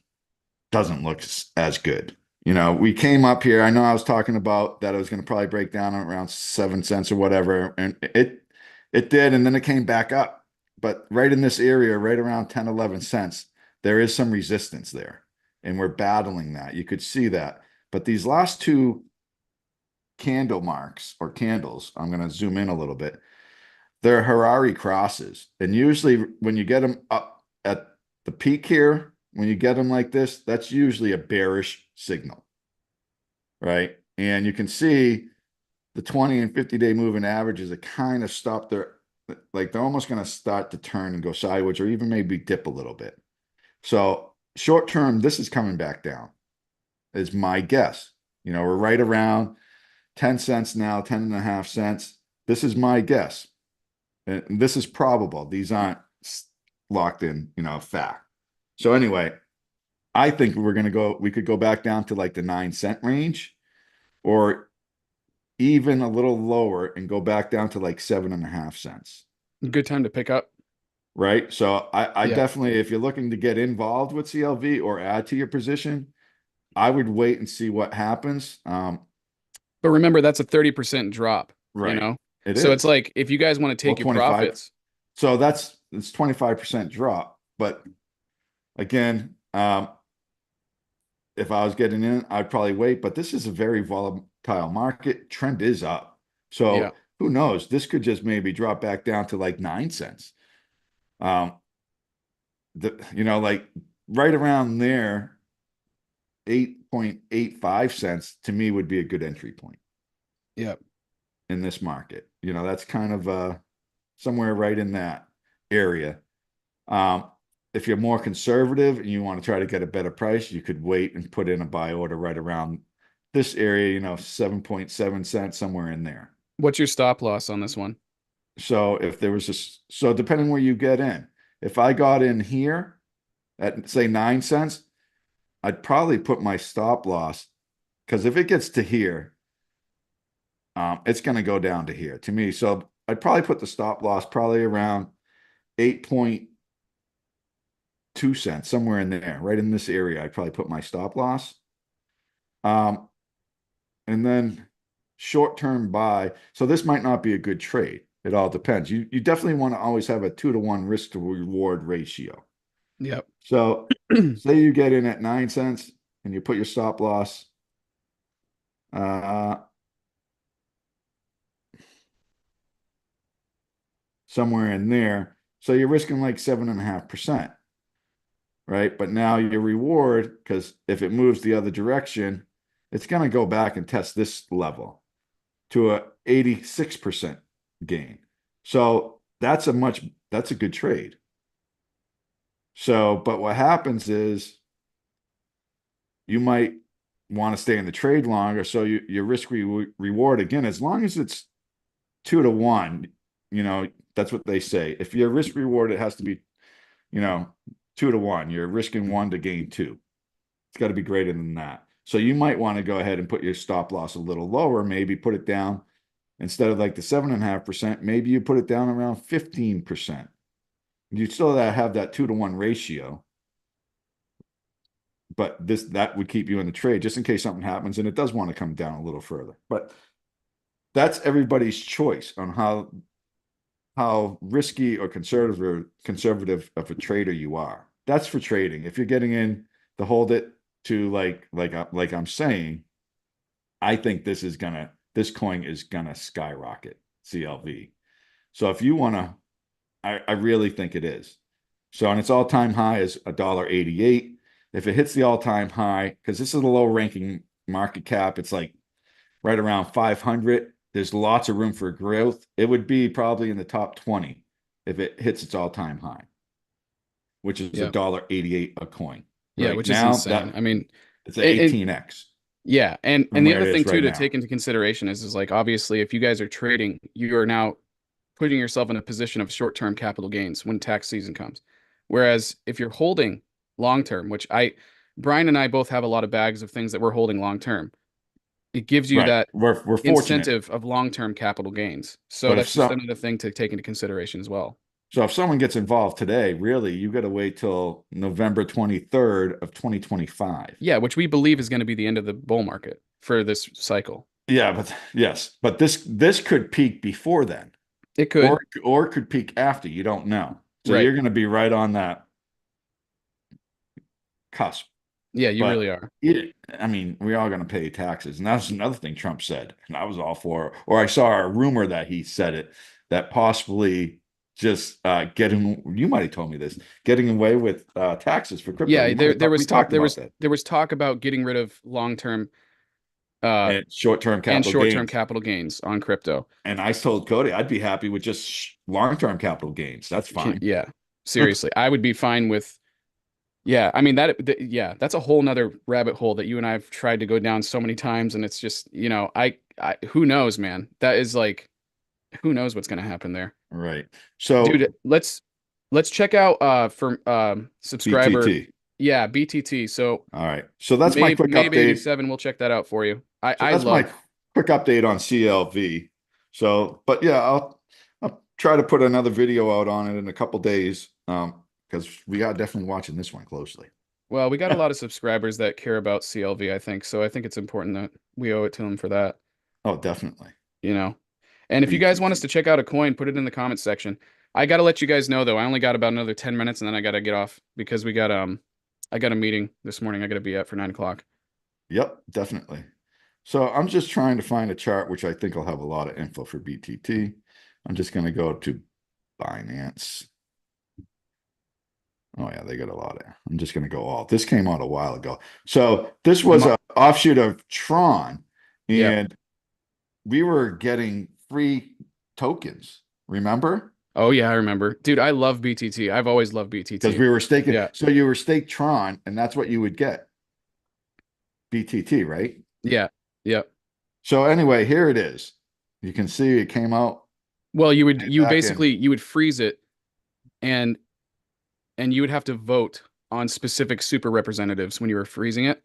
doesn't look as good. We came up here. I know I was talking about that I was going to probably break down around 7 cents or whatever, and it did, and then it came back up. But right in this area, right around 10, 11 cents, there is some resistance there, and we're battling that. You could see that. But these last two candle marks or candles, I'm going to zoom in a little bit. They're Harari crosses, and usually when you get them up at the peak here, when you get them like this, that's usually a bearish signal, right? And you can see the 20 and 50-day moving averages are kind of stopped there. Like they're almost going to start to turn and go sideways or even maybe dip a little bit. So short term, this is coming back down, is my guess. We're right around 10 cents now, 10 and a half cents. This is my guess. And this is probable. These aren't locked in, fact. So anyway, I think we could go back down to like the 9 cent range or even a little lower and go back down to like 7.5 cents. Good time to pick up. Right. So I Yeah. definitely, if you're looking to get involved with CLV or add to your position, I would wait and see what happens. But remember, that's a 30% drop, Right. It So it's is. like if you guys want to Well, take your 25. profits, So it's 25% drop. But again, if I was getting in, I'd probably wait. But this is a very volatile market. Trend is up. yeah. So who knows? This could just maybe drop back down to like 9 cents. Um, like right around there, 8.85 cents to me would be a good entry point Yeah. in this market. That's kind of somewhere right in that area. Um, if you're more conservative and you want to try to get a better price, you could wait and put in a buy order right around this area, 7.7 cents, somewhere in there. What's your stop loss on this one? So if there was so depending where you get in, if I got in here at say 9 cents, I'd probably put my stop loss because if it gets to here, it's going to go down to here to me. So I'd probably put the stop loss probably around 8.2 cents, somewhere in there, right in this area. I'd probably put my stop loss. Um, and then short-term buy. So this might not be a good trade. It all depends. You definitely want to always have a 2-to-1 risk to reward ratio. Yep. So say you get in at 9 cents and you put your stop loss. Uh, somewhere in there. So you're risking like 7.5%, right? But now your reward, because if it moves the other direction, it's going to go back and test this level to a 86% gain. So that's a good trade. So, but what happens is you might want to stay in the trade longer. So your risk reward again, as long as it's 2 to 1, that's what they say. If your risk reward, it has to be, you know, 2 to 1. You're risking one to gain two. It's got to be greater than that. So you might want to go ahead and put your stop loss a little lower, maybe put it down instead of like the 7.5%, maybe you put it down around 15%. You still have that 2 to 1 ratio, but that would keep you in the trade just in case something happens and it does want to come down a little further. But that's everybody's choice on how risky or conservative of a trader you are. That's for trading. If you're getting in to hold it to like I'm saying, I think this coin is gonna skyrocket CLV. So if you want to, I really think it is. So and its all-time high is $1.88. If it hits the all-time high, because this is a low ranking market cap, it's like right around 500. There's lots of room for growth. It would be probably in the top 20 if it hits its all-time high, which is Yeah. $1.88 a coin. Yeah, Right which is now, insane. I mean, it's at it 18x yeah, and from the where other it thing is too right to now. take into consideration is like obviously if you guys are trading, you are now putting yourself in a position of short-term capital gains when tax season comes. Whereas if you're holding long-term, which Brian and I both have a lot of bags of things that we're holding long-term, it gives you Right. that We're fortunate. incentive of long-term capital gains. So But that's just another thing to take into consideration as well. if someone gets involved today, really, you got to wait till November 23rd of 2025. Yeah, which we believe is going to be the end of the bull market for this cycle. Yeah, but yes, but this could peak before then, It or could, or it could peak after. You don't know. So right. you're going to be right on that cusp. Yeah, you But really are. I mean, we are going to pay taxes, and that's another thing Trump said, and I was all for. Or I saw a rumor that he said it that possibly just getting. You might have told me this, getting away with taxes for crypto. Yeah, You might have there talked. We was talk talked about that there was talk about getting rid of long-term uh and short-term and capital short-term gains. capital gains on crypto. And I told Cody I'd be happy with just long-term capital gains. That's fine. Yeah, seriously, I would be fine with. Yeah, I mean yeah, that's a whole nother rabbit hole that you and I have tried to go down so many times, and it's just, I who knows, man. That is like, who knows what's gonna happen there, Right. So dude. Let's check out for subscriber, BTT. yeah, BTT. So All right. So that's my quick Mabe update. 87, we'll check that out for you. So I that's my love. quick update on CLV. So, but yeah, I'll try to put another video out on it in a couple days. Because we are definitely watching this one closely. Well, we got a lot of subscribers that care about CLV, I think. So I think it's important that we owe it to them for that, Oh, definitely. you know. And if you guys want us BTT. to check out a coin, put it in the comments section. I got to let you guys know though. I only got about another 10 minutes and then I got to get off because I got a meeting this morning I got to be at for 9 o'clock. Yep, definitely. So I'm just trying to find a chart which I think will have a lot of info for BTT. I'm just going to go to Binance. Oh yeah, they got a lot of. I'm just going to go all. This came out a while ago. So this I'm was an offshoot of Tron, Yeah. and we were getting free tokens. Remember? Oh yeah, I remember. Dude, I love BTT. I've always loved Because BTT. we were staking. Yeah. So you were staked Tron, and that's what you would get. BTT, right? Yeah. Yeah. So anyway, here it is. You can see it came out Well, way you back in. basically you would freeze it and you would have to vote on specific super representatives when you were freezing it.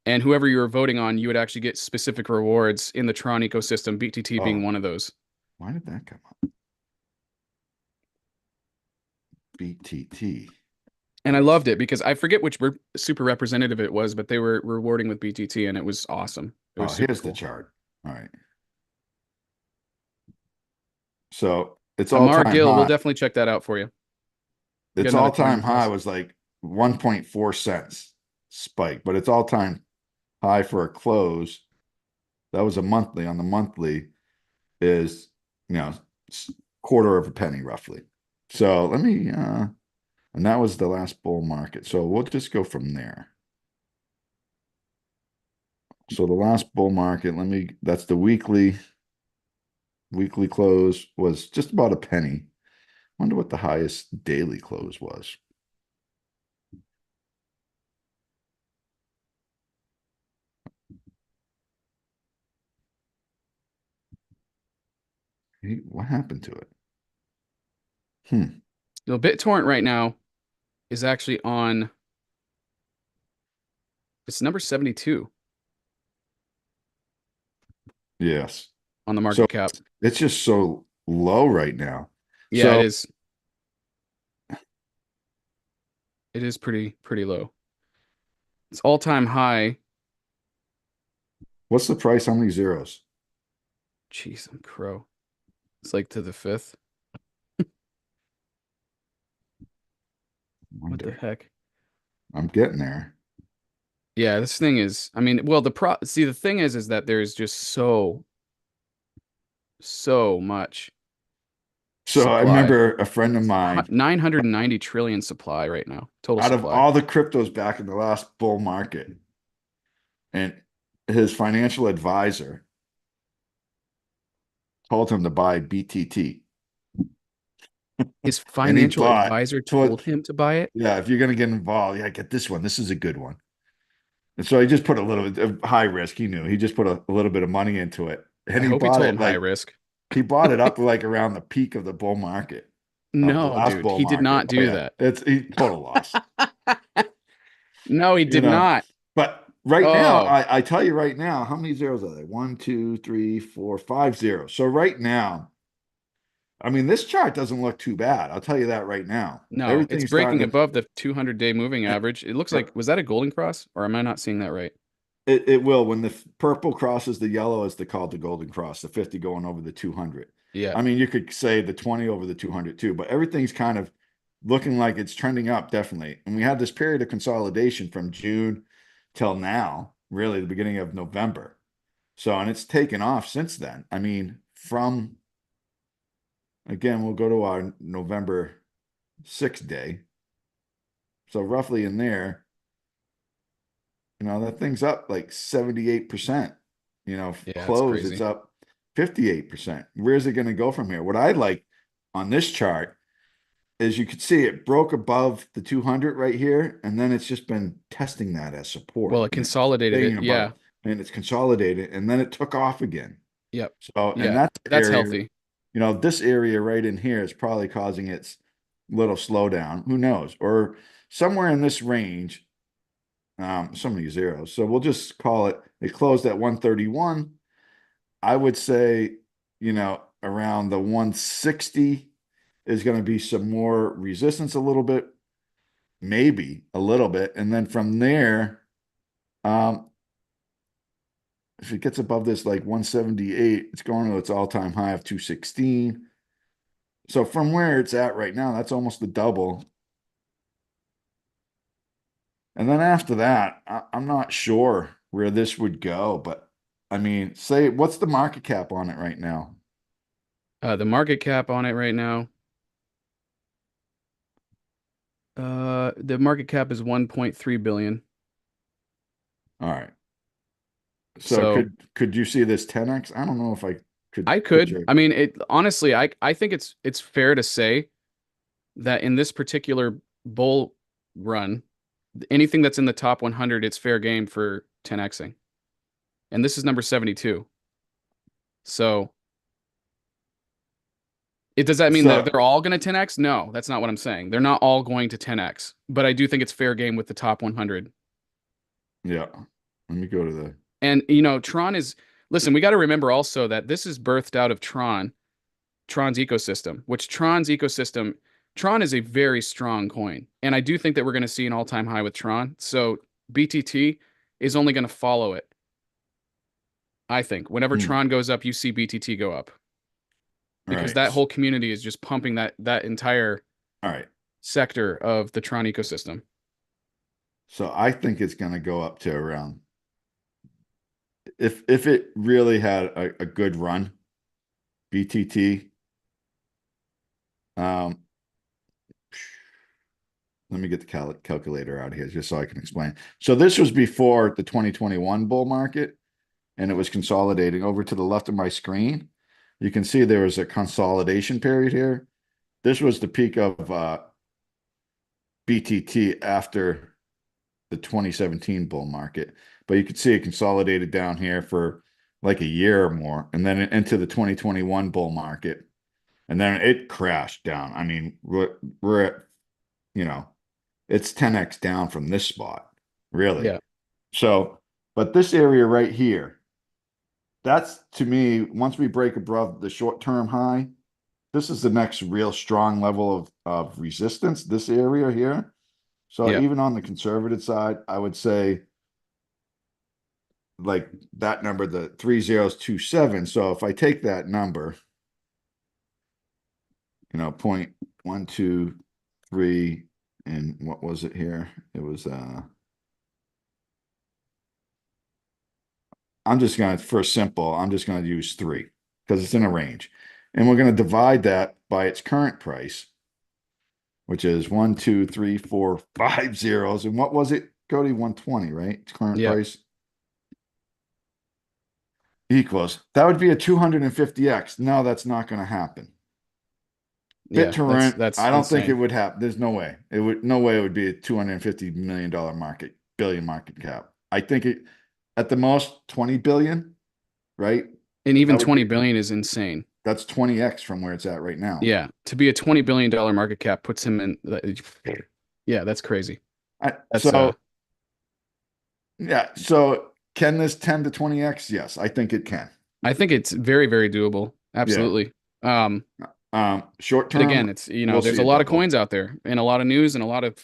And whoever you were voting on, you would actually get specific rewards in the Tron ecosystem, BTT being Oh, one of those. why did that come up? BTT. And I Let's loved see. it because I forget which super representative it was, but they were rewarding with BTT and it was awesome. It was Oh, super here's the cool. chart. All right. So it's Amar all-time Gill, we'll high. definitely check that out for you. We got Its another 10 all-time minutes high left. was like 1.4 cents spike, but its all-time high for a close, that was a monthly. On the monthly is, you know, quarter of a penny roughly. So let me and that was the last bull market. So we'll just go from there. So the last bull market, that's the weekly close was just about a penny. Wonder what the highest daily close was. Hey, what happened to it? Hmm. The BitTorrent right now is actually on, it's number 72 Yes. on the So market cap. it's just so low right now. Yeah, it So is. It is pretty low. It's all-time high. what's the price? How many zeros? Jeez, I'm crow. It's like to the fifth. What the Wonder. heck? I'm getting there. Yeah, this thing is, I mean, well, the thing is that there's just so much So I supply. remember a friend of mine, 990 trillion supply right now, total out of supply. all the cryptos back in the last bull market, and his financial advisor told him to buy BTT. His And he financial bought, advisor told put, him to buy it. yeah, if you're going to get involved, yeah, get this one. This is a good one. And so he just put a little bit of high risk. He knew he just put a little bit of money into it. I And he hope he bought told him it high like, risk. he bought it up like around the peak of the bull market, of the No, last dude, bull he did market. not Oh, do yeah. that. It's he total loss, No, he you did know. not. But right now, Oh, I tell you right now, how many zeros are there? One, two, three, four, 5 zeros. So right now, I mean, this chart doesn't look too bad. I'll tell you that right now. no, it's Everything's breaking starting to, above the 200-day moving average. It looks like, yep, was that a golden cross or am I not seeing that right? it will. When the purple crosses the yellow, it's called the golden cross, the 50 going over the 200. Yeah. I mean, you could say the 20 over the 200 too, but everything's kind of looking like it's trending up, definitely. And we had this period of consolidation from June till now, really the beginning of November. So, and it's taken off since then. I mean, from again, we'll go to our November 6th day. So, roughly in there, that thing's up like 78%. Yeah, it's Close, it's crazy. up 58%. Where's it going to go from here? What I like on this chart is you could see it broke above the 200 right here, and then it's just been testing that as support, Well, it and it's consolidated staying it. above Yeah. it, and it's consolidated, and then it took off again. Yep. So, and Yeah. that That's area, healthy. this area right in here is probably causing its little slowdown. Who knows? Or somewhere in this range, so many zeros. So we'll just call it closed at 131. I would say, around the 160 is going to be some more resistance a little bit, maybe a little bit. And then from there, um, if it gets above this like 178, it's going to its all-time high of 216. So from where it's at right now, that's almost the double. And then after that, I'm not sure where this would go, but I mean, say, what's the market cap on it right now? The market cap on it right now. The market cap is 1.3 billion. All right. So So could you see this 10x? I don't know if I could I put could. your I mean, it honestly, I think it's fair to say that in this particular bull run, anything that's in the top 100, it's fair game for 10xing. And this is number 72. So does that mean that so they're all going to 10x? No, that's not what I'm saying. They're not all going to 10x, but I do think it's fair game with the top 100. yeah. Let me go to the And Tron is, listen, we got to remember also that this is birthed out of Tron's ecosystem, which Tron is a very strong coin. And I do think that we're going to see an all-time high with Tron. So BTT is only going to follow it. I think whenever hmm. Tron goes up, you see BTT go up All because right. that whole community is just pumping that entire All right. sector of the Tron ecosystem. So I think it's going to go up to around if it really had a good run, BTT. Um, let me get the calculator out here just so I can explain. So this was before the 2021 bull market, and it was consolidating. Over to the left of my screen, you can see there was a consolidation period here. This was the peak of BTT after the 2017 bull market, but you could see it consolidated down here for like a year or more, and then into the 2021 bull market, and then it crashed down. I mean, we're at, you know, it's 10x down from this spot, really. Yeah. So, but this area right here, that's to me, once we break above the short-term high, this is the next real strong level of resistance, this area here. So Yeah. even on the conservative side, I would say like that number, the 3027. So if I take that number, point 123, and what was it here? It was I'm just gonna, for simple, I'm just gonna use three because it's in a range. And we're gonna divide that by its current price, which is one, two, three, four, five zeros. And what was it, Cody? 120, right? Its current Yeah. price equals. That would be a 250x. No, that's not gonna happen. Yeah. That's BitTorrent, that's I don't think it insane. would happen. There's no way. No way it would be a $250 million billion market cap. I think it at the most 20 billion, right? And even That would 20 be billion is insane. that's 20x from where it's at right now. Yeah. To be a $20 billion market cap puts him in yeah, that's crazy. That's So yeah, so can this 10 to 20x? Yes, I think it can. I think it's very, very doable. Yeah. Absolutely. Short But again, term, it's we'll there's see a it lot of double. coins out there and a lot of news and a lot of,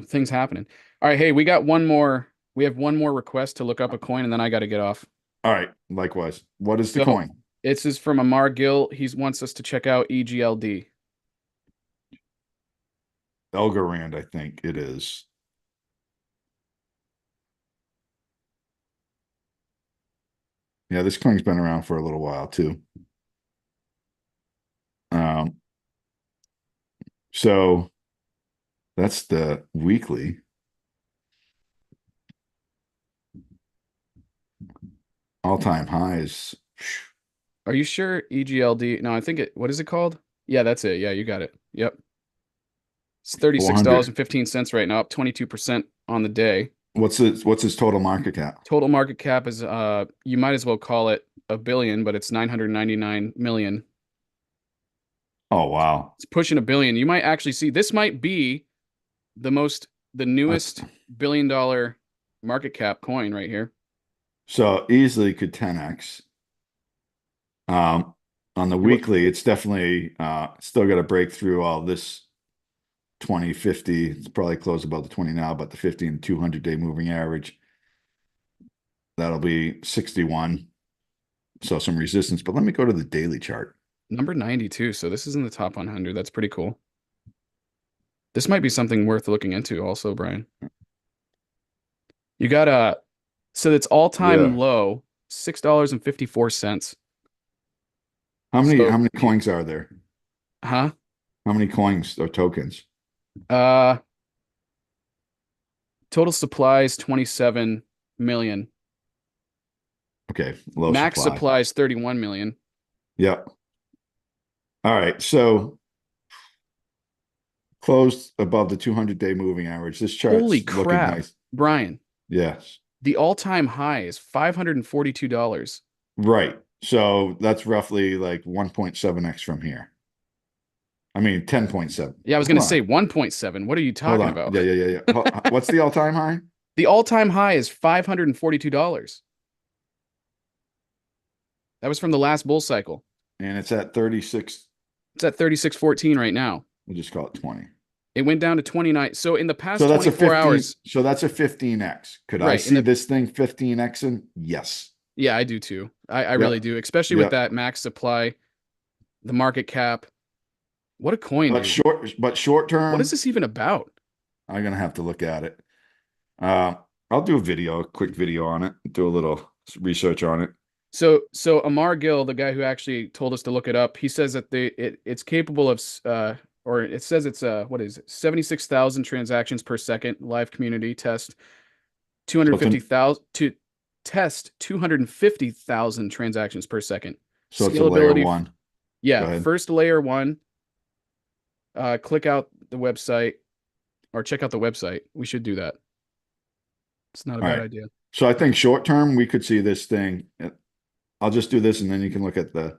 things happening. All right, hey, we have one more request to look up a coin and then I got to get off. All right, likewise. What is the So, coin? this is from Amar Gill. He wants us to check out EGLD. Elgarand, I think it is. Yeah, this coin's been around for a little while too. Um, so that's the weekly all-time highs. Are you sure EGLD? No, I think what is it called? Yeah, that's it. Yeah, you got it. Yep. It's $36.15 400. right now, up 22% on the day. What's his total market cap? Total market cap is you might as well call it a billion, but it's 999 million. Oh wow. It's pushing a billion. You might actually see this might be the That's newest $1 billion market cap coin right here. so easily could 10x. Um, on the What weekly, it's definitely still got to break through all this 20, 50. It's probably close above the 20 now, but the 50 and 200-day moving average, that'll be 61. So some resistance. But let me go to the daily chart. number 92. So this is in the top 100. That's pretty cool. This might be something worth looking into also, Brian. You got so it's all-time Yeah. low, $6.54. How many So how many if you, coins are there? huh? How many coins or tokens? Uh Total supply is 27 million. Okay, low Max supply. supply is 31 million. Yep. All right. So closed above the 200-day moving average. This Holy chart's looking crap, nice. Brian. Yes. The all-time high is $542. Right. So that's roughly like 1.7x from here. I mean, 10.7. Yeah, I was Hold gonna say on. 1.7. What are you Hold talking on. about? Yeah, yeah, yeah, yeah. What's the all-time high? The all-time high is $542. That was from the last bull cycle. And it's at 36. It's at 36.14 right now. We'll just call it 20. It went down to 29. So in the So past that's a 24 15. hours, So that's a 15x. Could I right, see this thing 15x in? Yes. yeah, I do too. I really Yep. do, especially with Yep. that max supply, the market cap. What a coin, But dude. short What is term, this even about? I'm gonna have to look at it. Uh, I'll do a quick video on it, do a little research on it. So Amar Gill, the guy who actually told us to look it up, he says that it's capable of or it says it's what is it? 76,000 transactions per second live community test, So it's an 250,000 to test 250,000 transactions per second. so it's a layer Scalability, one. Go yeah, ahead. first layer one. Click out the website or check out the website. We should do that. It's not a All bad right. idea. So I think short term we could see this thing. I'll just do this and then you can look at the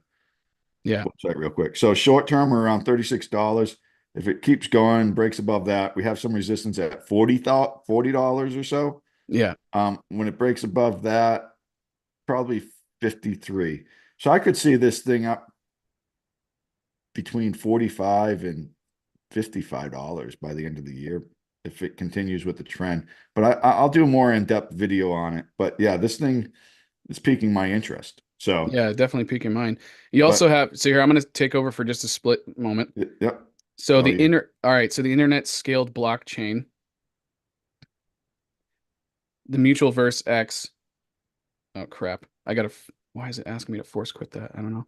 Yeah, website real quick. So short term, we're around $36. If it keeps going, breaks above that, we have some resistance at $40 or so. yeah, When it breaks above that, probably 53. So I could see this thing up between 45 and $55 by the end of the year if it continues with the trend. But I'll do a more in-depth video on it. But yeah, this thing is piquing my interest. So, yeah, definitely peaking mine. You also but have, so here I'm going to take over for just a split moment. yep. So Oh, you all right, so the internet scaled blockchain, the mutual verse X. Oh crap. Why is it asking me to force quit that? I don't know.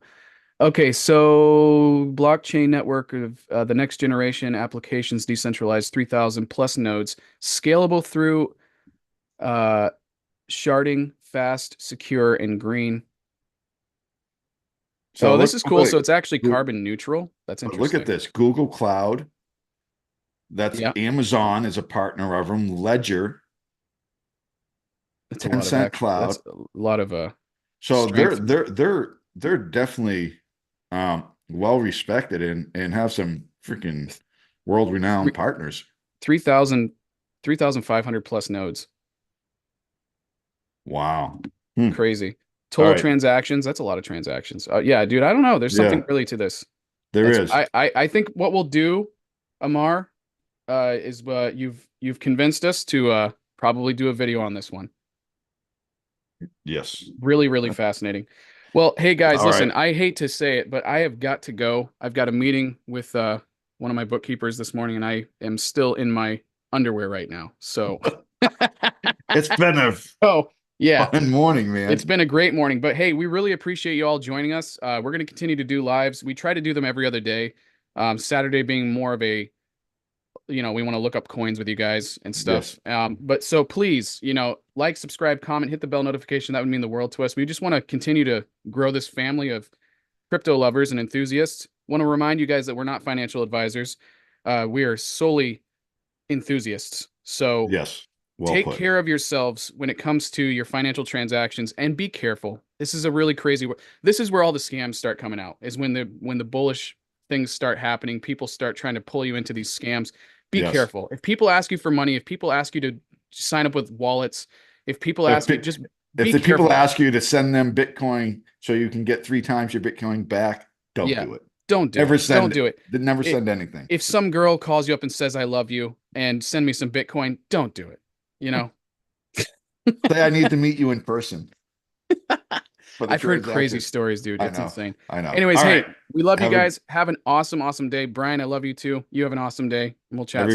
Okay, so blockchain network of the next generation applications, decentralized 3,000 plus nodes, scalable through uh, sharding, fast, secure, and green. so Oh, this look, is cool. So look, it's actually carbon neutral. That's look at interesting. this. Google Cloud. That's Yeah, Amazon is a partner of them. Ledger, that's a lot of Tencent action. That's Cloud. a lot of So they're strength. they're they're they're definitely well respected and have some freaking world renowned Three- partners. 3,000, 3,500 plus nodes. Wow. Hmm. Crazy. All Total right. transactions. That's a lot of transactions. Yeah, dude. I don't know. There's something Yeah, really to this. there It's is. I think what we'll do, Amar, is you've convinced us to probably do a video on this one. Yes. Really, really fascinating. Well, hey guys, All listen, right. I hate to say it, but I have got to go. I've got a meeting with one of my bookkeepers this morning, and I am still in my underwear right now. So, It's been a oh yeah, fun morning, it's man. been a great morning. But hey, we really appreciate you all joining us. We're going to continue to do lives. We try to do them every other day. Saturday being more of a we want to look up coins with you guys and stuff. Yes. But so please, like, subscribe, comment, hit the bell notification. That would mean the world to us. We just want to continue to grow this family of crypto lovers and enthusiasts. Want to remind you guys that we're not financial advisors. We are solely enthusiasts. So Yes. Well take put. care of yourselves when it comes to your financial transactions and be careful. This is a really crazy this is where all the scams start coming out. Is when the bullish things start happening, people start trying to pull you into these scams. Be Yes. careful. If people ask you for money, if people ask you to sign up with wallets, if people If ask you, pe- just if be the people careful. ask you to send them Bitcoin so you can get three times your Bitcoin back, don't Yeah. do it. Don't do Never it. Don't send do it. never It send anything. if some girl calls you up and says I love you and send me some Bitcoin, don't do it. You know? Say I need to meet you in person for the I've heard crazy transaction. stories, dude. I It's know. insane. I know. Anyways, All right. hey, we love you Have a guys. Have an awesome, awesome day. Brian, I love you too. You have an awesome day, and we'll chat every soon.